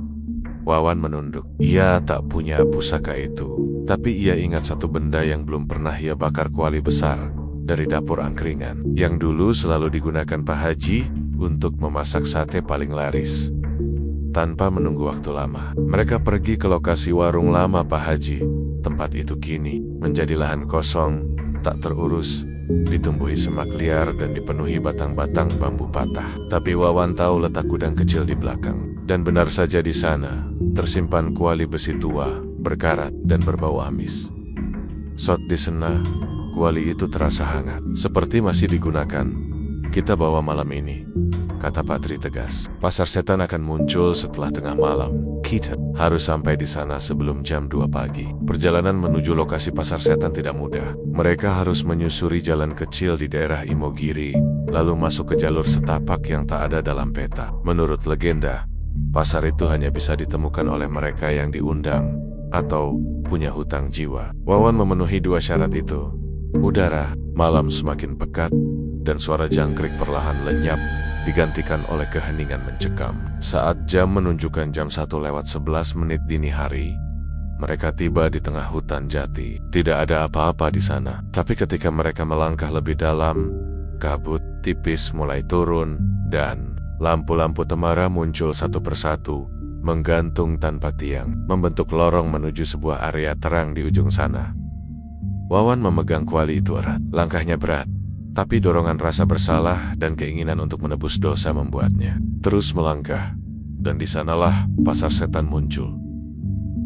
Wawan menunduk. Ia tak punya pusaka itu, tapi ia ingat satu benda yang belum pernah ia bakar, kuali besar dari dapur angkringan, yang dulu selalu digunakan Pak Haji untuk memasak sate paling laris. Tanpa menunggu waktu lama, mereka pergi ke lokasi warung lama Pak Haji. Tempat itu kini menjadi lahan kosong, tak terurus, ditumbuhi semak liar dan dipenuhi batang-batang bambu patah. Tapi Wawan tahu letak gudang kecil di belakang. Dan benar saja di sana tersimpan kuali besi tua, berkarat dan berbau amis. Sot di sana, kuali itu terasa hangat, seperti masih digunakan. Kita bawa malam ini, kata Pak Tri tegas. Pasar setan akan muncul setelah tengah malam. Kita harus sampai di sana sebelum jam 2 pagi. Perjalanan menuju lokasi pasar setan tidak mudah. Mereka harus menyusuri jalan kecil di daerah Imogiri, lalu masuk ke jalur setapak yang tak ada dalam peta. Menurut legenda, pasar itu hanya bisa ditemukan oleh mereka yang diundang atau punya hutang jiwa. Wawan memenuhi dua syarat itu. Udara malam semakin pekat, dan suara jangkrik perlahan lenyap, digantikan oleh keheningan mencekam. Saat jam menunjukkan jam 1:11 dini hari, mereka tiba di tengah hutan jati. Tidak ada apa-apa di sana. Tapi ketika mereka melangkah lebih dalam, kabut tipis mulai turun, dan lampu-lampu temara muncul satu persatu, menggantung tanpa tiang, membentuk lorong menuju sebuah area terang di ujung sana. Wawan memegang kuali itu erat. Langkahnya berat, tapi dorongan rasa bersalah dan keinginan untuk menebus dosa membuatnya terus melangkah. Dan di sanalah pasar setan muncul.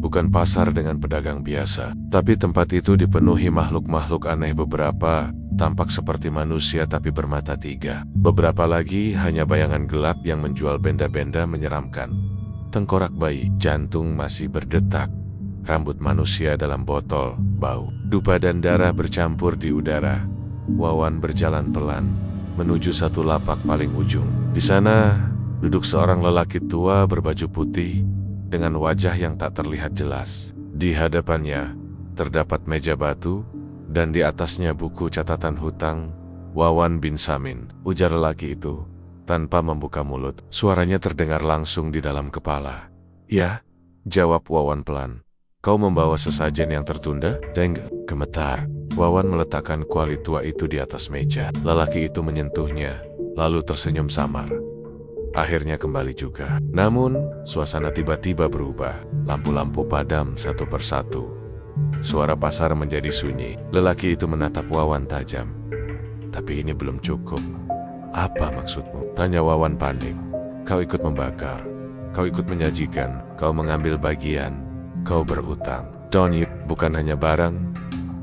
Bukan pasar dengan pedagang biasa, tapi tempat itu dipenuhi makhluk-makhluk aneh. Beberapa tampak seperti manusia tapi bermata tiga. Beberapa lagi hanya bayangan gelap yang menjual benda-benda menyeramkan. Tengkorak bayi, jantung masih berdetak, rambut manusia dalam botol, bau dupa dan darah bercampur di udara. Wawan berjalan pelan menuju satu lapak paling ujung. Di sana duduk seorang lelaki tua berbaju putih dengan wajah yang tak terlihat jelas. Di hadapannya terdapat meja batu, dan di atasnya buku catatan hutang Wawan bin Samin, ujar lelaki itu tanpa membuka mulut. Suaranya terdengar langsung di dalam kepala. Ya, jawab Wawan pelan. Kau membawa sesajen yang tertunda? Deng, gemetar. Wawan meletakkan kuali tua itu di atas meja. Lelaki itu menyentuhnya, lalu tersenyum samar. Akhirnya kembali juga. Namun, suasana tiba-tiba berubah. Lampu-lampu padam satu persatu. Suara pasar menjadi sunyi. Lelaki itu menatap Wawan tajam. Tapi ini belum cukup. Apa maksudmu? Tanya Wawan panik. Kau ikut membakar. Kau ikut menyajikan. Kau mengambil bagian. Kau berutang. Doni bukan hanya barang,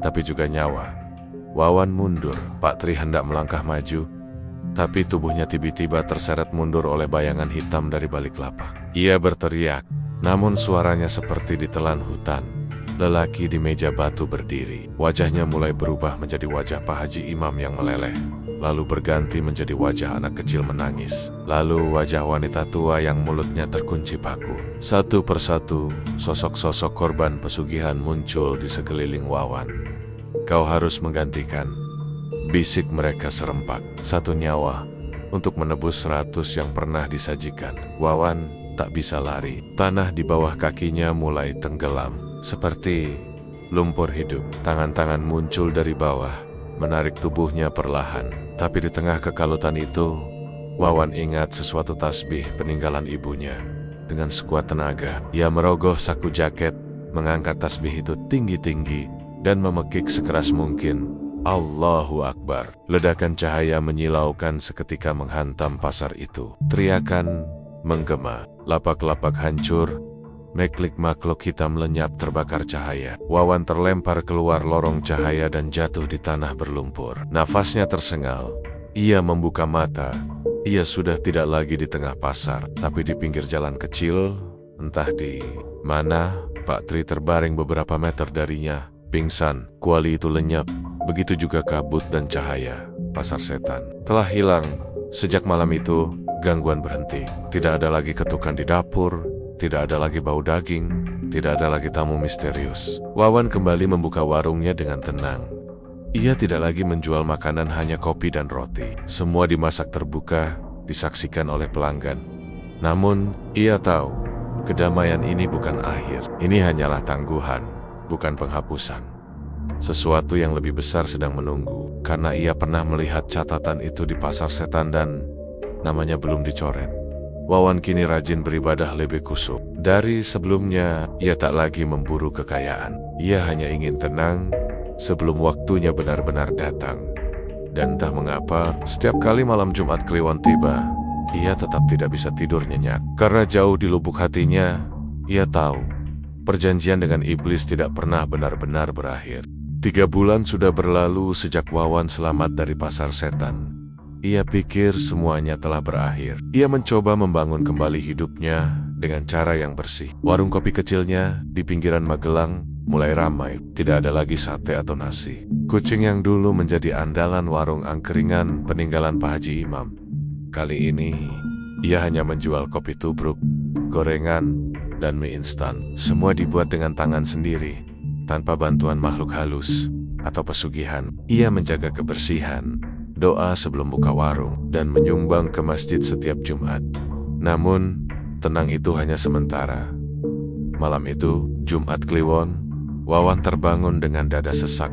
tapi juga nyawa. Wawan mundur. Pak Tri hendak melangkah maju, tapi tubuhnya tiba-tiba terseret mundur oleh bayangan hitam dari balik lapak. Ia berteriak, namun suaranya seperti ditelan hutan. Lelaki di meja batu berdiri. Wajahnya mulai berubah menjadi wajah Pak Haji Imam yang meleleh, lalu berganti menjadi wajah anak kecil menangis, lalu wajah wanita tua yang mulutnya terkunci paku. Satu persatu, sosok-sosok korban pesugihan muncul di sekeliling Wawan. Kau harus menggantikan, bisik mereka serempak. 1 nyawa untuk menebus 100 yang pernah disajikan. Wawan tak bisa lari. Tanah di bawah kakinya mulai tenggelam, seperti lumpur hidup. Tangan-tangan muncul dari bawah, menarik tubuhnya perlahan. Tapi di tengah kekalutan itu, Wawan ingat sesuatu tasbih peninggalan ibunya. Dengan sekuat tenaga, ia merogoh saku jaket, mengangkat tasbih itu tinggi-tinggi, dan memekik sekeras mungkin. Allahu Akbar. Ledakan cahaya menyilaukan seketika menghantam pasar itu. Teriakan menggema. Lapak-lapak hancur. Meklik makhluk hitam lenyap terbakar cahaya. Wawan terlempar keluar lorong cahaya dan jatuh di tanah berlumpur. Nafasnya tersengal. Ia membuka mata. Ia sudah tidak lagi di tengah pasar, tapi di pinggir jalan kecil. Entah di mana, Pak Tri terbaring beberapa meter darinya. Pingsan, kuali itu lenyap. Begitu juga kabut dan cahaya. Pasar setan telah hilang. Sejak malam itu, gangguan berhenti. Tidak ada lagi ketukan di dapur. Tidak ada lagi bau daging. Tidak ada lagi tamu misterius. Wawan kembali membuka warungnya dengan tenang. Ia tidak lagi menjual makanan, hanya kopi dan roti. Semua dimasak terbuka, disaksikan oleh pelanggan. Namun, ia tahu, kedamaian ini bukan akhir. Ini hanyalah tangguhan, bukan penghapusan. Sesuatu yang lebih besar sedang menunggu, karena ia pernah melihat catatan itu di pasar setan dan namanya belum dicoret. Wawan kini rajin beribadah lebih kusuk. Dari sebelumnya, ia tak lagi memburu kekayaan. Ia hanya ingin tenang sebelum waktunya benar-benar datang. Dan entah mengapa, setiap kali malam Jumat Kliwon tiba, ia tetap tidak bisa tidur nyenyak. Karena jauh di lubuk hatinya, ia tahu perjanjian dengan iblis tidak pernah benar-benar berakhir. 3 bulan sudah berlalu sejak Wawan selamat dari pasar setan. Ia pikir semuanya telah berakhir. Ia mencoba membangun kembali hidupnya dengan cara yang bersih. Warung kopi kecilnya di pinggiran Magelang mulai ramai. Tidak ada lagi sate atau nasi. Kucing yang dulu menjadi andalan warung angkringan peninggalan Pak Haji Imam, kali ini ia hanya menjual kopi tubruk, gorengan, dan mie instan. Semua dibuat dengan tangan sendiri, tanpa bantuan makhluk halus atau pesugihan. Ia menjaga kebersihan, doa sebelum buka warung, dan menyumbang ke masjid setiap Jumat. Namun, tenang itu hanya sementara. Malam itu, Jumat Kliwon, Wawan terbangun dengan dada sesak.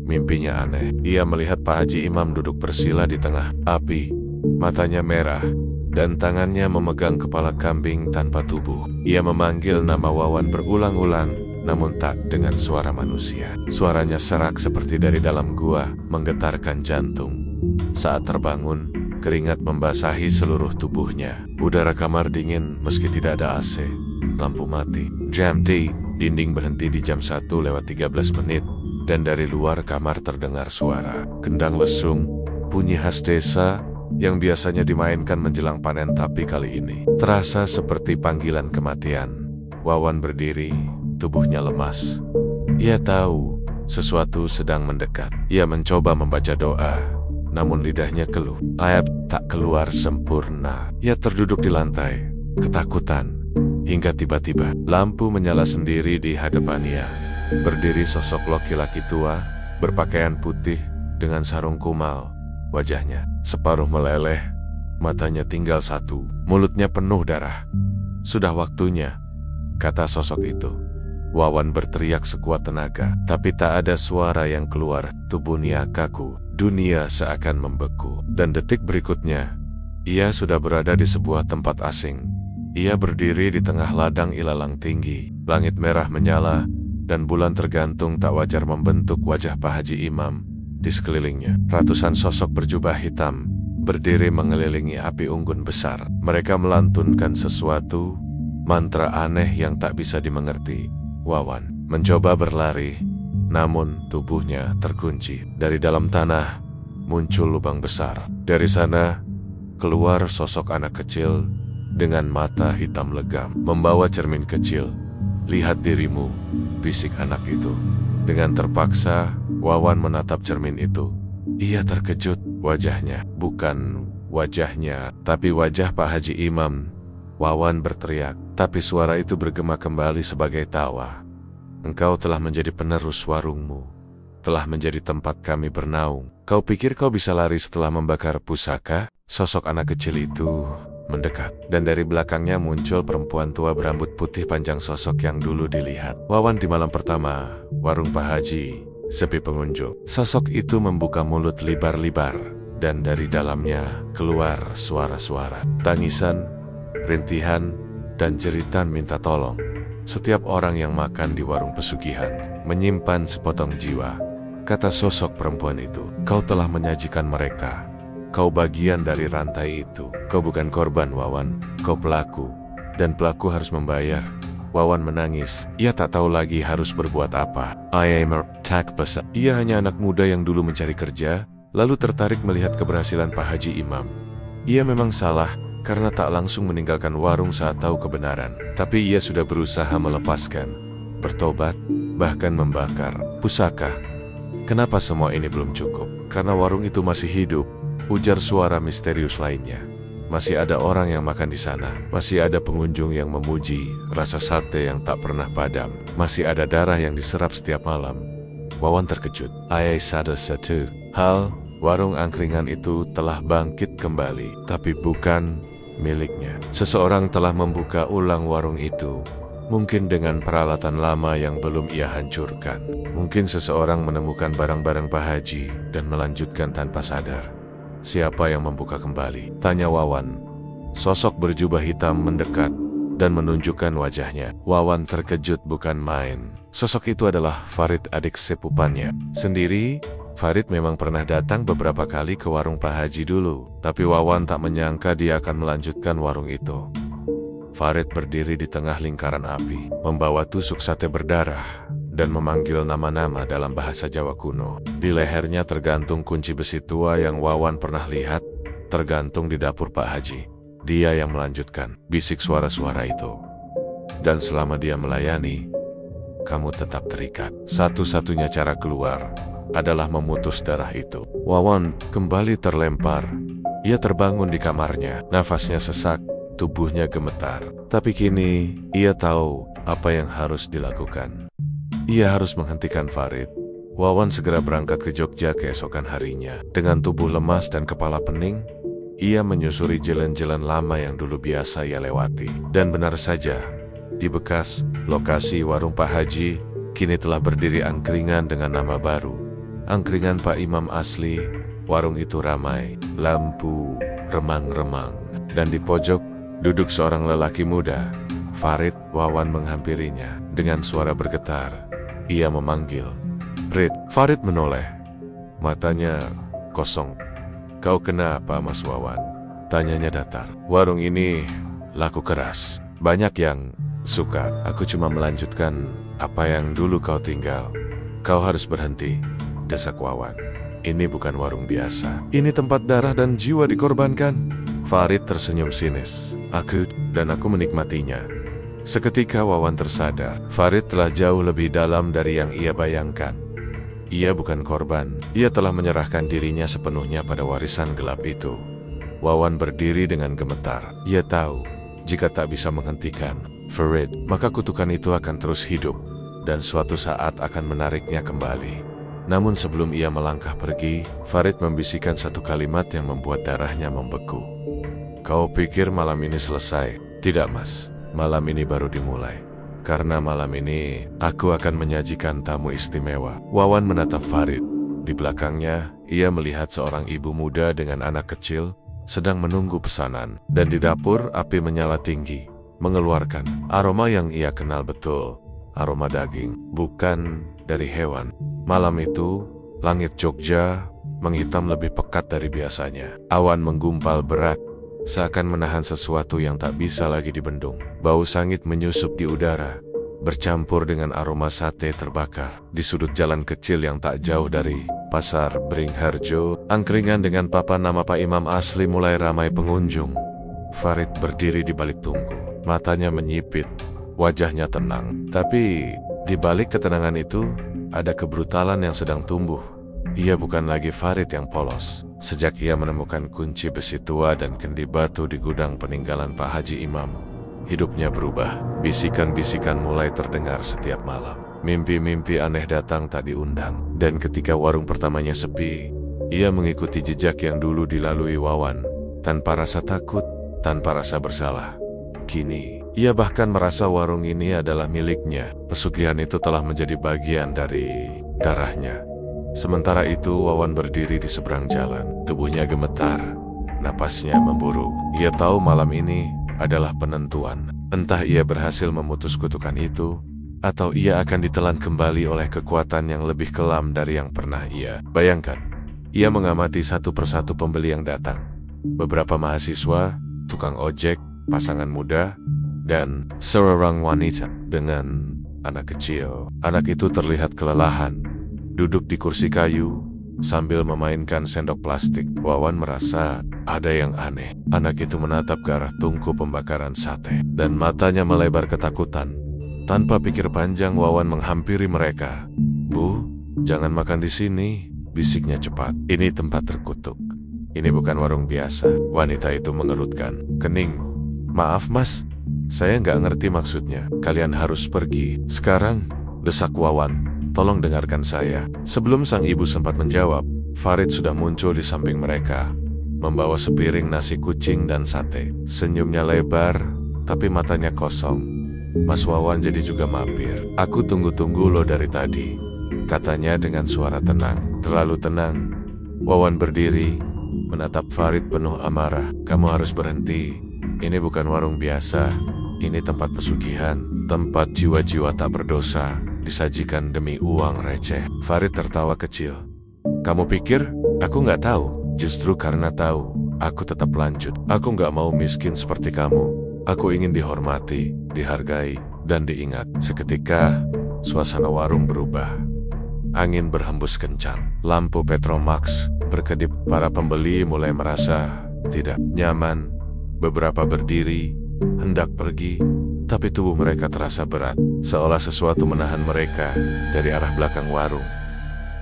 Mimpinya aneh. Ia melihat Pak Haji Imam duduk bersila di tengah api. Matanya merah, dan tangannya memegang kepala kambing tanpa tubuh. Ia memanggil nama Wawan berulang-ulang, namun tak dengan suara manusia. Suaranya serak seperti dari dalam gua, menggetarkan jantung. Saat terbangun, keringat membasahi seluruh tubuhnya. Udara kamar dingin meski tidak ada AC. Lampu mati. Jam D, dinding berhenti di jam 1:13 menit. Dan dari luar kamar terdengar suara kendang lesung, bunyi khas desa yang biasanya dimainkan menjelang panen, tapi kali ini terasa seperti panggilan kematian. Wawan berdiri, tubuhnya lemas. Ia tahu sesuatu sedang mendekat. Ia mencoba membaca doa, namun lidahnya keluh. Ayat tak keluar sempurna. Ia terduduk di lantai, ketakutan, hingga tiba-tiba lampu menyala sendiri di hadapannya. berdiri sosok laki-laki tua, berpakaian putih dengan sarung kumal. Wajahnya separuh meleleh, matanya tinggal satu, mulutnya penuh darah. "Sudah waktunya," kata sosok itu. Wawan berteriak sekuat tenaga, tapi tak ada suara yang keluar. Tubuhnya kaku, dunia seakan membeku. Dan detik berikutnya, ia sudah berada di sebuah tempat asing. Ia berdiri di tengah ladang ilalang tinggi. Langit merah menyala, dan bulan tergantung tak wajar membentuk wajah Pak Haji Imam. Di sekelilingnya, ratusan sosok berjubah hitam berdiri mengelilingi api unggun besar. Mereka melantunkan sesuatu, mantra aneh yang tak bisa dimengerti. Wawan mencoba berlari, namun tubuhnya terkunci. Dari dalam tanah muncul lubang besar. Dari sana keluar sosok anak kecil dengan mata hitam legam, membawa cermin kecil. "Lihat dirimu," bisik anak itu. Dengan terpaksa, Wawan menatap cermin itu. Ia terkejut. Wajahnya bukan wajahnya, tapi wajah Pak Haji Imam. Wawan berteriak, tapi suara itu bergema kembali sebagai tawa. "Engkau telah menjadi penerus warungmu, telah menjadi tempat kami bernaung. Kau pikir kau bisa lari setelah membakar pusaka?" Sosok anak kecil itu mendekat, dan dari belakangnya muncul perempuan tua berambut putih panjang, sosok yang dulu dilihat Wawan di malam pertama warung Pak Haji. Sepi pengunjung. Sosok itu membuka mulut libar-libar, dan dari dalamnya keluar suara-suara, tangisan, rintihan, dan jeritan minta tolong. Setiap orang yang makan di warung pesugihan menyimpan sepotong jiwa, kata sosok perempuan itu. Kau telah menyajikan mereka. Kau bagian dari rantai itu. Kau bukan korban, Wawan. Kau pelaku, dan pelaku harus membayar. Wawan menangis. Ia tak tahu lagi harus berbuat apa. I am a tak besar. Ia hanya anak muda yang dulu mencari kerja, lalu tertarik melihat keberhasilan Pak Haji Imam. Ia memang salah karena tak langsung meninggalkan warung saat tahu kebenaran. Tapi ia sudah berusaha melepaskan, bertobat, bahkan membakar pusaka. Kenapa semua ini belum cukup? Karena warung itu masih hidup, ujar suara misterius lainnya. Masih ada orang yang makan di sana. Masih ada pengunjung yang memuji rasa sate yang tak pernah padam. Masih ada darah yang diserap setiap malam. Wawan terkejut. I sadar satu hal, warung angkringan itu telah bangkit kembali, tapi bukan miliknya. Seseorang telah membuka ulang warung itu, mungkin dengan peralatan lama yang belum ia hancurkan. Mungkin seseorang menemukan barang-barang Pak Haji dan melanjutkan tanpa sadar. Siapa yang membuka kembali? Tanya Wawan. Sosok berjubah hitam mendekat dan menunjukkan wajahnya. Wawan terkejut bukan main. Sosok itu adalah Farid, adik sepupunya. Sendiri, Farid memang pernah datang beberapa kali ke warung Pak Haji dulu, tapi Wawan tak menyangka dia akan melanjutkan warung itu. Farid berdiri di tengah lingkaran api, membawa tusuk sate berdarah, dan memanggil nama-nama dalam bahasa Jawa kuno. Di lehernya tergantung kunci besi tua yang Wawan pernah lihat, tergantung di dapur Pak Haji. Dia yang melanjutkan, bisik suara-suara itu. Dan selama dia melayani, kamu tetap terikat. Satu-satunya cara keluar adalah memutus darah itu. Wawan kembali terlempar. Ia terbangun di kamarnya, nafasnya sesak, tubuhnya gemetar. Tapi kini, ia tahu apa yang harus dilakukan. Ia harus menghentikan Farid. Wawan segera berangkat ke Jogja keesokan harinya. Dengan tubuh lemas dan kepala pening, ia menyusuri jalan-jalan lama yang dulu biasa ia lewati. Dan benar saja, di bekas lokasi warung Pak Haji, kini telah berdiri angkringan dengan nama baru. Angkringan Pak Imam asli. Warung itu ramai, lampu remang-remang. Dan di pojok, duduk seorang lelaki muda. Farid. Wawan menghampirinya. Dengan suara bergetar, ia memanggil, "Rid." Farid menoleh. Matanya kosong. "Kau kenapa, Mas Wawan?" Tanyanya datar. "Warung ini laku keras. Banyak yang suka. Aku cuma melanjutkan apa yang dulu kau tinggal." "Kau harus berhenti," desak Wawan. "Ini bukan warung biasa. Ini tempat darah dan jiwa dikorbankan." Farid tersenyum sinis. Aku menikmatinya." Seketika Wawan tersadar, Farid telah jauh lebih dalam dari yang ia bayangkan. Ia bukan korban, ia telah menyerahkan dirinya sepenuhnya pada warisan gelap itu. Wawan berdiri dengan gemetar. Ia tahu, jika tak bisa menghentikan Farid, maka kutukan itu akan terus hidup dan suatu saat akan menariknya kembali. Namun sebelum ia melangkah pergi, Farid membisikkan satu kalimat yang membuat darahnya membeku. "Kau pikir malam ini selesai?" "Tidak, Mas. Malam ini baru dimulai. Karena malam ini, aku akan menyajikan tamu istimewa." Wawan menatap Farid. Di belakangnya, ia melihat seorang ibu muda dengan anak kecil sedang menunggu pesanan. Dan di dapur, api menyala tinggi, mengeluarkan aroma yang ia kenal betul. Aroma daging, bukan dari hewan. Malam itu, langit Jogja menghitam lebih pekat dari biasanya. Awan menggumpal berat, seakan menahan sesuatu yang tak bisa lagi dibendung. Bau sangit menyusup di udara, bercampur dengan aroma sate terbakar. Di sudut jalan kecil yang tak jauh dari Pasar Beringharjo, angkringan dengan papan nama Pak Imam asli mulai ramai pengunjung. Farid berdiri di balik tunggu, matanya menyipit, wajahnya tenang. Tapi di balik ketenangan itu, ada kebrutalan yang sedang tumbuh. Ia bukan lagi Farid yang polos. Sejak ia menemukan kunci besi tua dan kendi batu di gudang peninggalan Pak Haji Imam, hidupnya berubah. Bisikan-bisikan mulai terdengar setiap malam. Mimpi-mimpi aneh datang tak diundang. Dan ketika warung pertamanya sepi, ia mengikuti jejak yang dulu dilalui Wawan, tanpa rasa takut, tanpa rasa bersalah. Kini, ia bahkan merasa warung ini adalah miliknya. Pesugihan itu telah menjadi bagian dari darahnya. Sementara itu, Wawan berdiri di seberang jalan. Tubuhnya gemetar, napasnya memburu. Ia tahu malam ini adalah penentuan. Entah ia berhasil memutus kutukan itu, atau ia akan ditelan kembali oleh kekuatan yang lebih kelam dari yang pernah ia bayangkan. Ia mengamati satu persatu pembeli yang datang. Beberapa mahasiswa, tukang ojek, pasangan muda, dan seorang wanita dengan anak kecil. Anak itu terlihat kelelahan, duduk di kursi kayu sambil memainkan sendok plastik. Wawan merasa ada yang aneh. Anak itu menatap ke arah tungku pembakaran sate, dan matanya melebar ketakutan. Tanpa pikir panjang, Wawan menghampiri mereka. "Bu, jangan makan di sini," bisiknya cepat. "Ini tempat terkutuk. Ini bukan warung biasa." Wanita itu mengerutkan kening. "Maaf, Mas. Saya nggak ngerti maksudnya. Kalian harus pergi sekarang," desak Wawan. "Tolong dengarkan saya." Sebelum sang ibu sempat menjawab, Farid sudah muncul di samping mereka, membawa sepiring nasi kucing dan sate. Senyumnya lebar, tapi matanya kosong. "Mas Wawan jadi juga mampir. Aku tunggu-tunggu lo dari tadi," katanya dengan suara tenang. Terlalu tenang. Wawan berdiri, menatap Farid penuh amarah. "Kamu harus berhenti. Ini bukan warung biasa. Ini tempat pesugihan, tempat jiwa-jiwa tak berdosa disajikan demi uang receh." Farid tertawa kecil. "Kamu pikir aku nggak tahu? Justru karena tahu, aku tetap lanjut. Aku nggak mau miskin seperti kamu. Aku ingin dihormati, dihargai, dan diingat." Seketika, suasana warung berubah. Angin berhembus kencang. Lampu Petromax berkedip. Para pembeli mulai merasa tidak nyaman. Beberapa berdiri, hendak pergi, tapi tubuh mereka terasa berat, seolah sesuatu menahan mereka. Dari arah belakang warung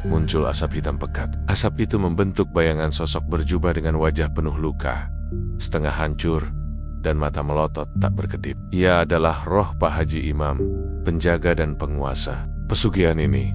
muncul asap hitam pekat. Asap itu membentuk bayangan sosok berjubah dengan wajah penuh luka, setengah hancur, dan mata melotot tak berkedip. Ia adalah roh Pak Haji Imam, penjaga dan penguasa pesugihan ini.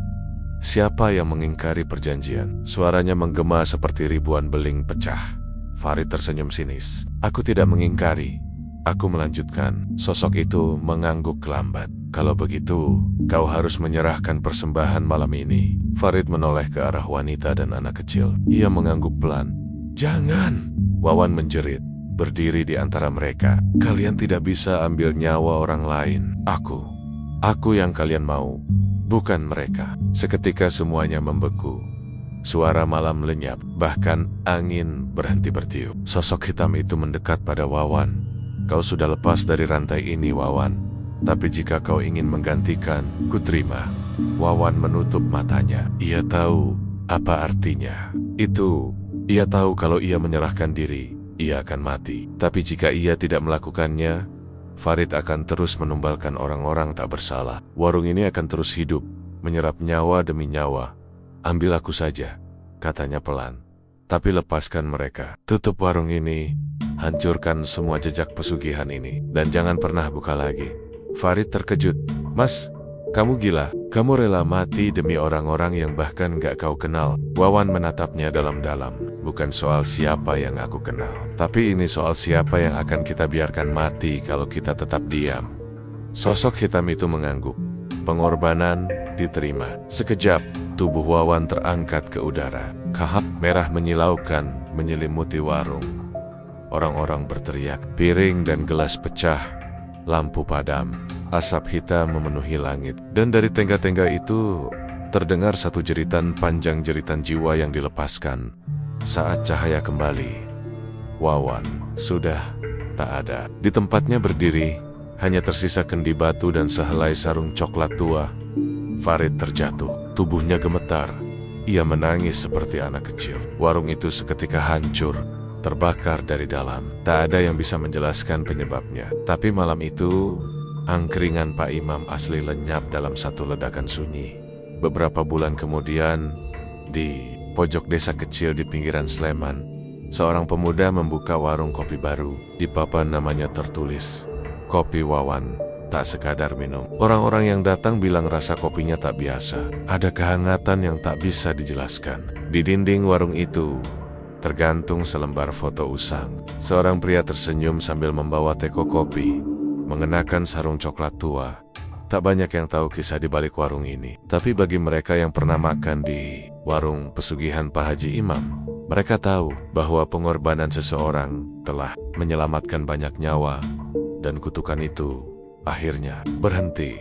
Siapa yang mengingkari perjanjian? Suaranya menggema seperti ribuan beling pecah. Farid tersenyum sinis. "Aku tidak mengingkari. Aku melanjutkan." Sosok itu mengangguk lambat. "Kalau begitu, kau harus menyerahkan persembahan malam ini." Farid menoleh ke arah wanita dan anak kecil. Ia mengangguk pelan. "Jangan!" Wawan menjerit, berdiri di antara mereka. "Kalian tidak bisa ambil nyawa orang lain. Aku yang kalian mau, bukan mereka." Seketika semuanya membeku. Suara malam lenyap, bahkan angin berhenti bertiup. Sosok hitam itu mendekat pada Wawan. "Kau sudah lepas dari rantai ini, Wawan. Tapi jika kau ingin menggantikan, kuterima." Wawan menutup matanya. Ia tahu apa artinya. Ia tahu kalau ia menyerahkan diri, ia akan mati. Tapi jika ia tidak melakukannya, Farid akan terus menumbalkan orang-orang tak bersalah. Warung ini akan terus hidup, menyerap nyawa demi nyawa. "Ambil aku saja," katanya pelan. "Tapi lepaskan mereka. Tutup warung ini. Hancurkan semua jejak pesugihan ini. Dan jangan pernah buka lagi." Farid terkejut. "Mas, Kamu gila, kamu rela mati demi orang-orang yang bahkan gak kau kenal. Wawan menatapnya dalam-dalam. Bukan soal siapa yang aku kenal, tapi ini soal siapa yang akan kita biarkan mati kalau kita tetap diam. Sosok hitam itu mengangguk. Pengorbanan diterima. Sekejap, tubuh Wawan terangkat ke udara. Kahap merah menyilaukan, menyelimuti warung. Orang-orang berteriak, piring dan gelas pecah, lampu padam. Asap hitam memenuhi langit, dan dari tengga-tengga itu terdengar satu jeritan panjang, jeritan jiwa yang dilepaskan. Saat cahaya kembali, Wawan sudah tak ada. Di tempatnya berdiri, hanya tersisa kendi batu dan sehelai sarung coklat tua. Farid terjatuh, tubuhnya gemetar. Ia menangis seperti anak kecil. Warung itu seketika hancur, terbakar dari dalam. Tak ada yang bisa menjelaskan penyebabnya. Tapi malam itu, angkringan Pak Imam asli lenyap dalam satu ledakan sunyi. Beberapa bulan kemudian, di pojok desa kecil di pinggiran Sleman, seorang pemuda membuka warung kopi baru. Di papan namanya tertulis, Kopi Wawan, tak sekadar minum. Orang-orang yang datang bilang rasa kopinya tak biasa. Ada kehangatan yang tak bisa dijelaskan. Di dinding warung itu, tergantung selembar foto usang. Seorang pria tersenyum sambil membawa teko kopi, mengenakan sarung coklat tua. Tak banyak yang tahu kisah di balik warung ini. Tapi bagi mereka yang pernah makan di warung pesugihan Pak Haji Imam, mereka tahu bahwa pengorbanan seseorang telah menyelamatkan banyak nyawa, dan kutukan itu akhirnya berhenti.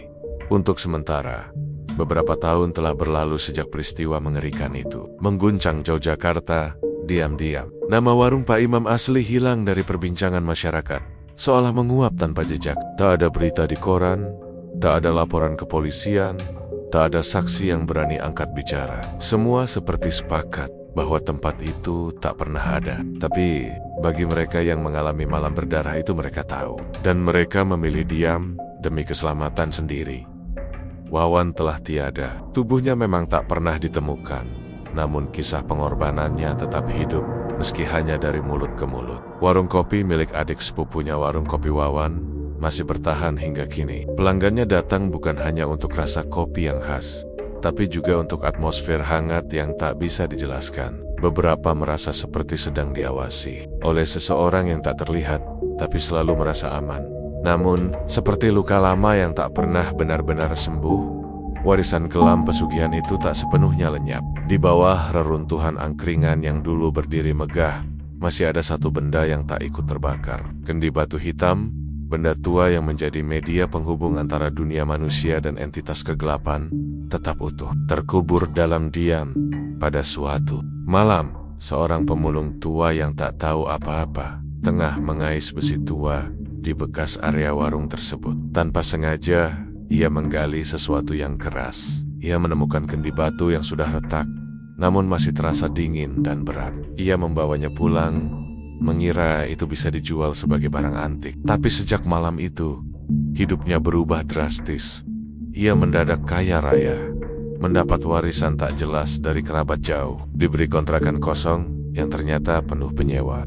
Untuk sementara, beberapa tahun telah berlalu sejak peristiwa mengerikan itu mengguncang Yogyakarta. Diam-diam, nama warung Pak Imam asli hilang dari perbincangan masyarakat, seolah menguap tanpa jejak. Tak ada berita di koran, tak ada laporan kepolisian, tak ada saksi yang berani angkat bicara. Semua seperti sepakat bahwa tempat itu tak pernah ada. Tapi bagi mereka yang mengalami malam berdarah itu, mereka tahu. Dan mereka memilih diam demi keselamatan sendiri. Wawan telah tiada. Tubuhnya memang tak pernah ditemukan, namun kisah pengorbanannya tetap hidup, meski hanya dari mulut ke mulut. Warung kopi milik adik sepupunya warung kopi Wawan masih bertahan hingga kini. Pelanggannya datang bukan hanya untuk rasa kopi yang khas, tapi juga untuk atmosfer hangat yang tak bisa dijelaskan. Beberapa merasa seperti sedang diawasi oleh seseorang yang tak terlihat, tapi selalu merasa aman. Namun, seperti luka lama yang tak pernah benar-benar sembuh, warisan kelam pesugihan itu tak sepenuhnya lenyap. Di bawah reruntuhan angkringan yang dulu berdiri megah, masih ada satu benda yang tak ikut terbakar. Kendi batu hitam, benda tua yang menjadi media penghubung antara dunia manusia dan entitas kegelapan, tetap utuh, terkubur dalam diam. Pada suatu malam, seorang pemulung tua yang tak tahu apa-apa tengah mengais besi tua di bekas area warung tersebut. Tanpa sengaja, ia menggali sesuatu yang keras. Ia menemukan kendi batu yang sudah retak, namun masih terasa dingin dan berat. Ia membawanya pulang, mengira itu bisa dijual sebagai barang antik. Tapi sejak malam itu, hidupnya berubah drastis. Ia mendadak kaya raya, mendapat warisan tak jelas dari kerabat jauh, diberi kontrakan kosong yang ternyata penuh penyewa.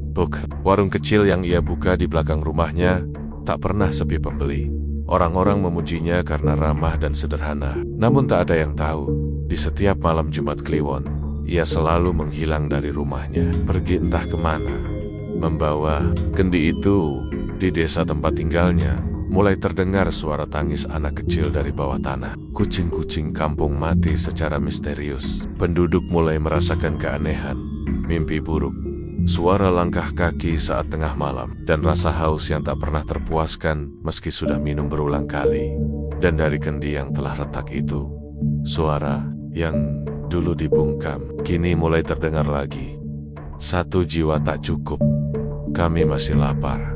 Warung kecil yang ia buka di belakang rumahnya tak pernah sepi pembeli. Orang-orang memujinya karena ramah dan sederhana. Namun tak ada yang tahu, di setiap malam Jumat Kliwon, ia selalu menghilang dari rumahnya, pergi entah kemana. Membawa kendi itu. Di desa tempat tinggalnya, mulai terdengar suara tangis anak kecil dari bawah tanah. Kucing-kucing kampung mati secara misterius. Penduduk mulai merasakan keanehan, mimpi buruk, suara langkah kaki saat tengah malam, dan rasa haus yang tak pernah terpuaskan meski sudah minum berulang kali. Dan dari kendi yang telah retak itu, suara yang dulu dibungkam kini mulai terdengar lagi. Satu jiwa tak cukup. Kami masih lapar.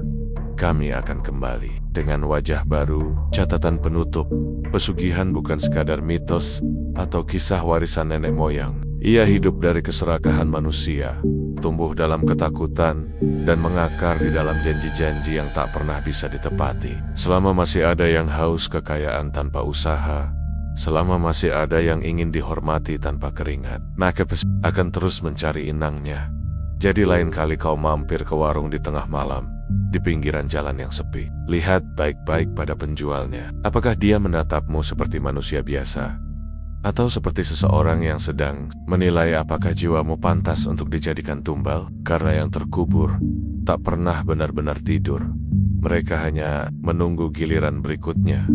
Kami akan kembali dengan wajah baru. Catatan penutup: pesugihan bukan sekadar mitos atau kisah warisan nenek moyang. Ia hidup dari keserakahan manusia, tumbuh dalam ketakutan, dan mengakar di dalam janji-janji yang tak pernah bisa ditepati. Selama masih ada yang haus kekayaan tanpa usaha, selama masih ada yang ingin dihormati tanpa keringat, maka akan terus mencari inangnya. Jadi lain kali kau mampir ke warung di tengah malam, di pinggiran jalan yang sepi. Lihat baik-baik pada penjualnya. Apakah dia menatapmu seperti manusia biasa? Atau seperti seseorang yang sedang menilai apakah jiwamu pantas untuk dijadikan tumbal? Karena yang terkubur tak pernah benar-benar tidur. Mereka hanya menunggu giliran berikutnya.